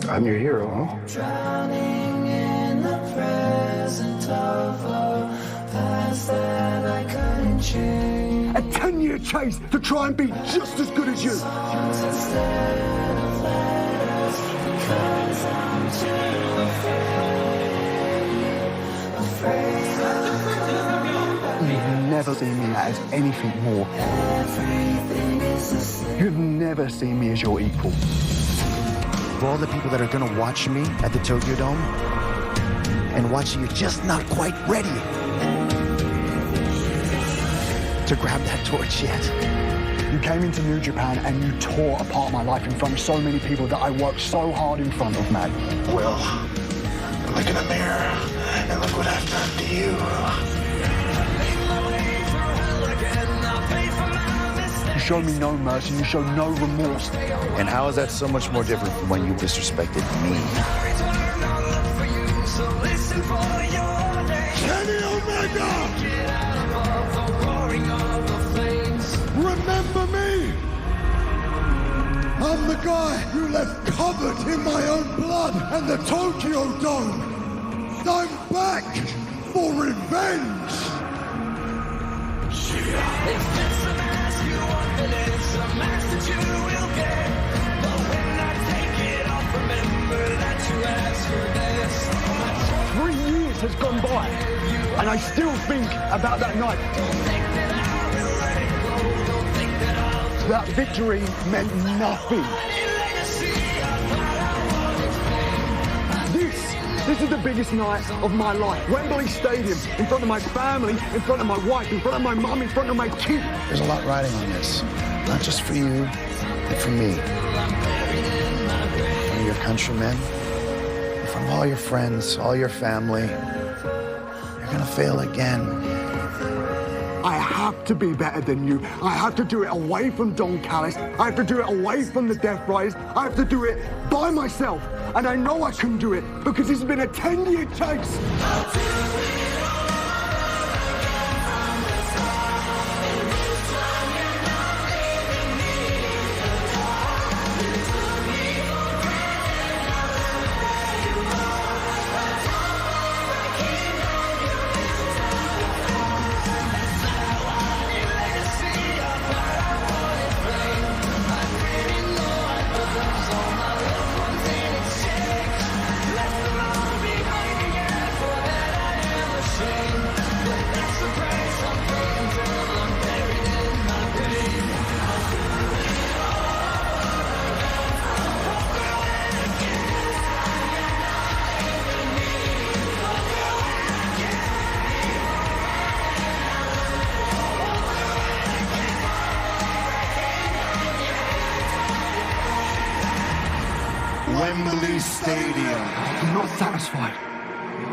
S19: I'm your hero, huh?
S18: Drowning in the present of a past that I couldn't change.
S4: A 10-year chase to try and be just as good as you.
S18: Instead of letters, because I'm too afraid.
S11: You've never seen me as anything more. You've never seen me as your equal.
S20: For all the people that are going to watch me at the Tokyo Dome and watching you just not quite ready to grab that torch yet.
S11: You came into New Japan and you tore apart my life in front of so many people that I worked so hard in front of, man.
S19: Well, look in the mirror and look what I've done to you.
S11: You showed me no mercy, you showed no remorse.
S20: And how is that so much more different from when you disrespected me?
S4: Kenny Omega! Remember me? I'm the guy you left covered in my own blood and the Tokyo Dome. I'm back for revenge.
S18: It's a match that you will get. But when I take it off, remember that you asked for this.
S11: 3 years has gone by, and I still think about that night. That victory meant nothing. This is the biggest night of my life. Wembley Stadium, in front of my family, in front of my wife, in front of my mum, in front of my kids.
S20: There's a lot riding on this. Not just for you, but for me. From your countrymen, from all your friends, all your family. You're gonna fail again.
S11: I have to be better than you. I have to do it away from Don Callis. I have to do it away from the Death Riders. I have to do it by myself. And I know I can do it because it's been a 10-year chase.
S19: Wembley Stadium.
S11: I'm not satisfied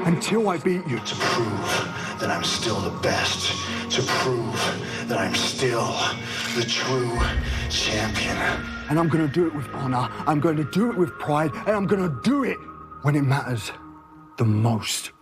S11: until I beat you.
S19: To prove that I'm still the best. To prove that I'm still the true champion.
S11: And I'm going to do it with honor. I'm going to do it with pride. And I'm going to do it when it matters the most.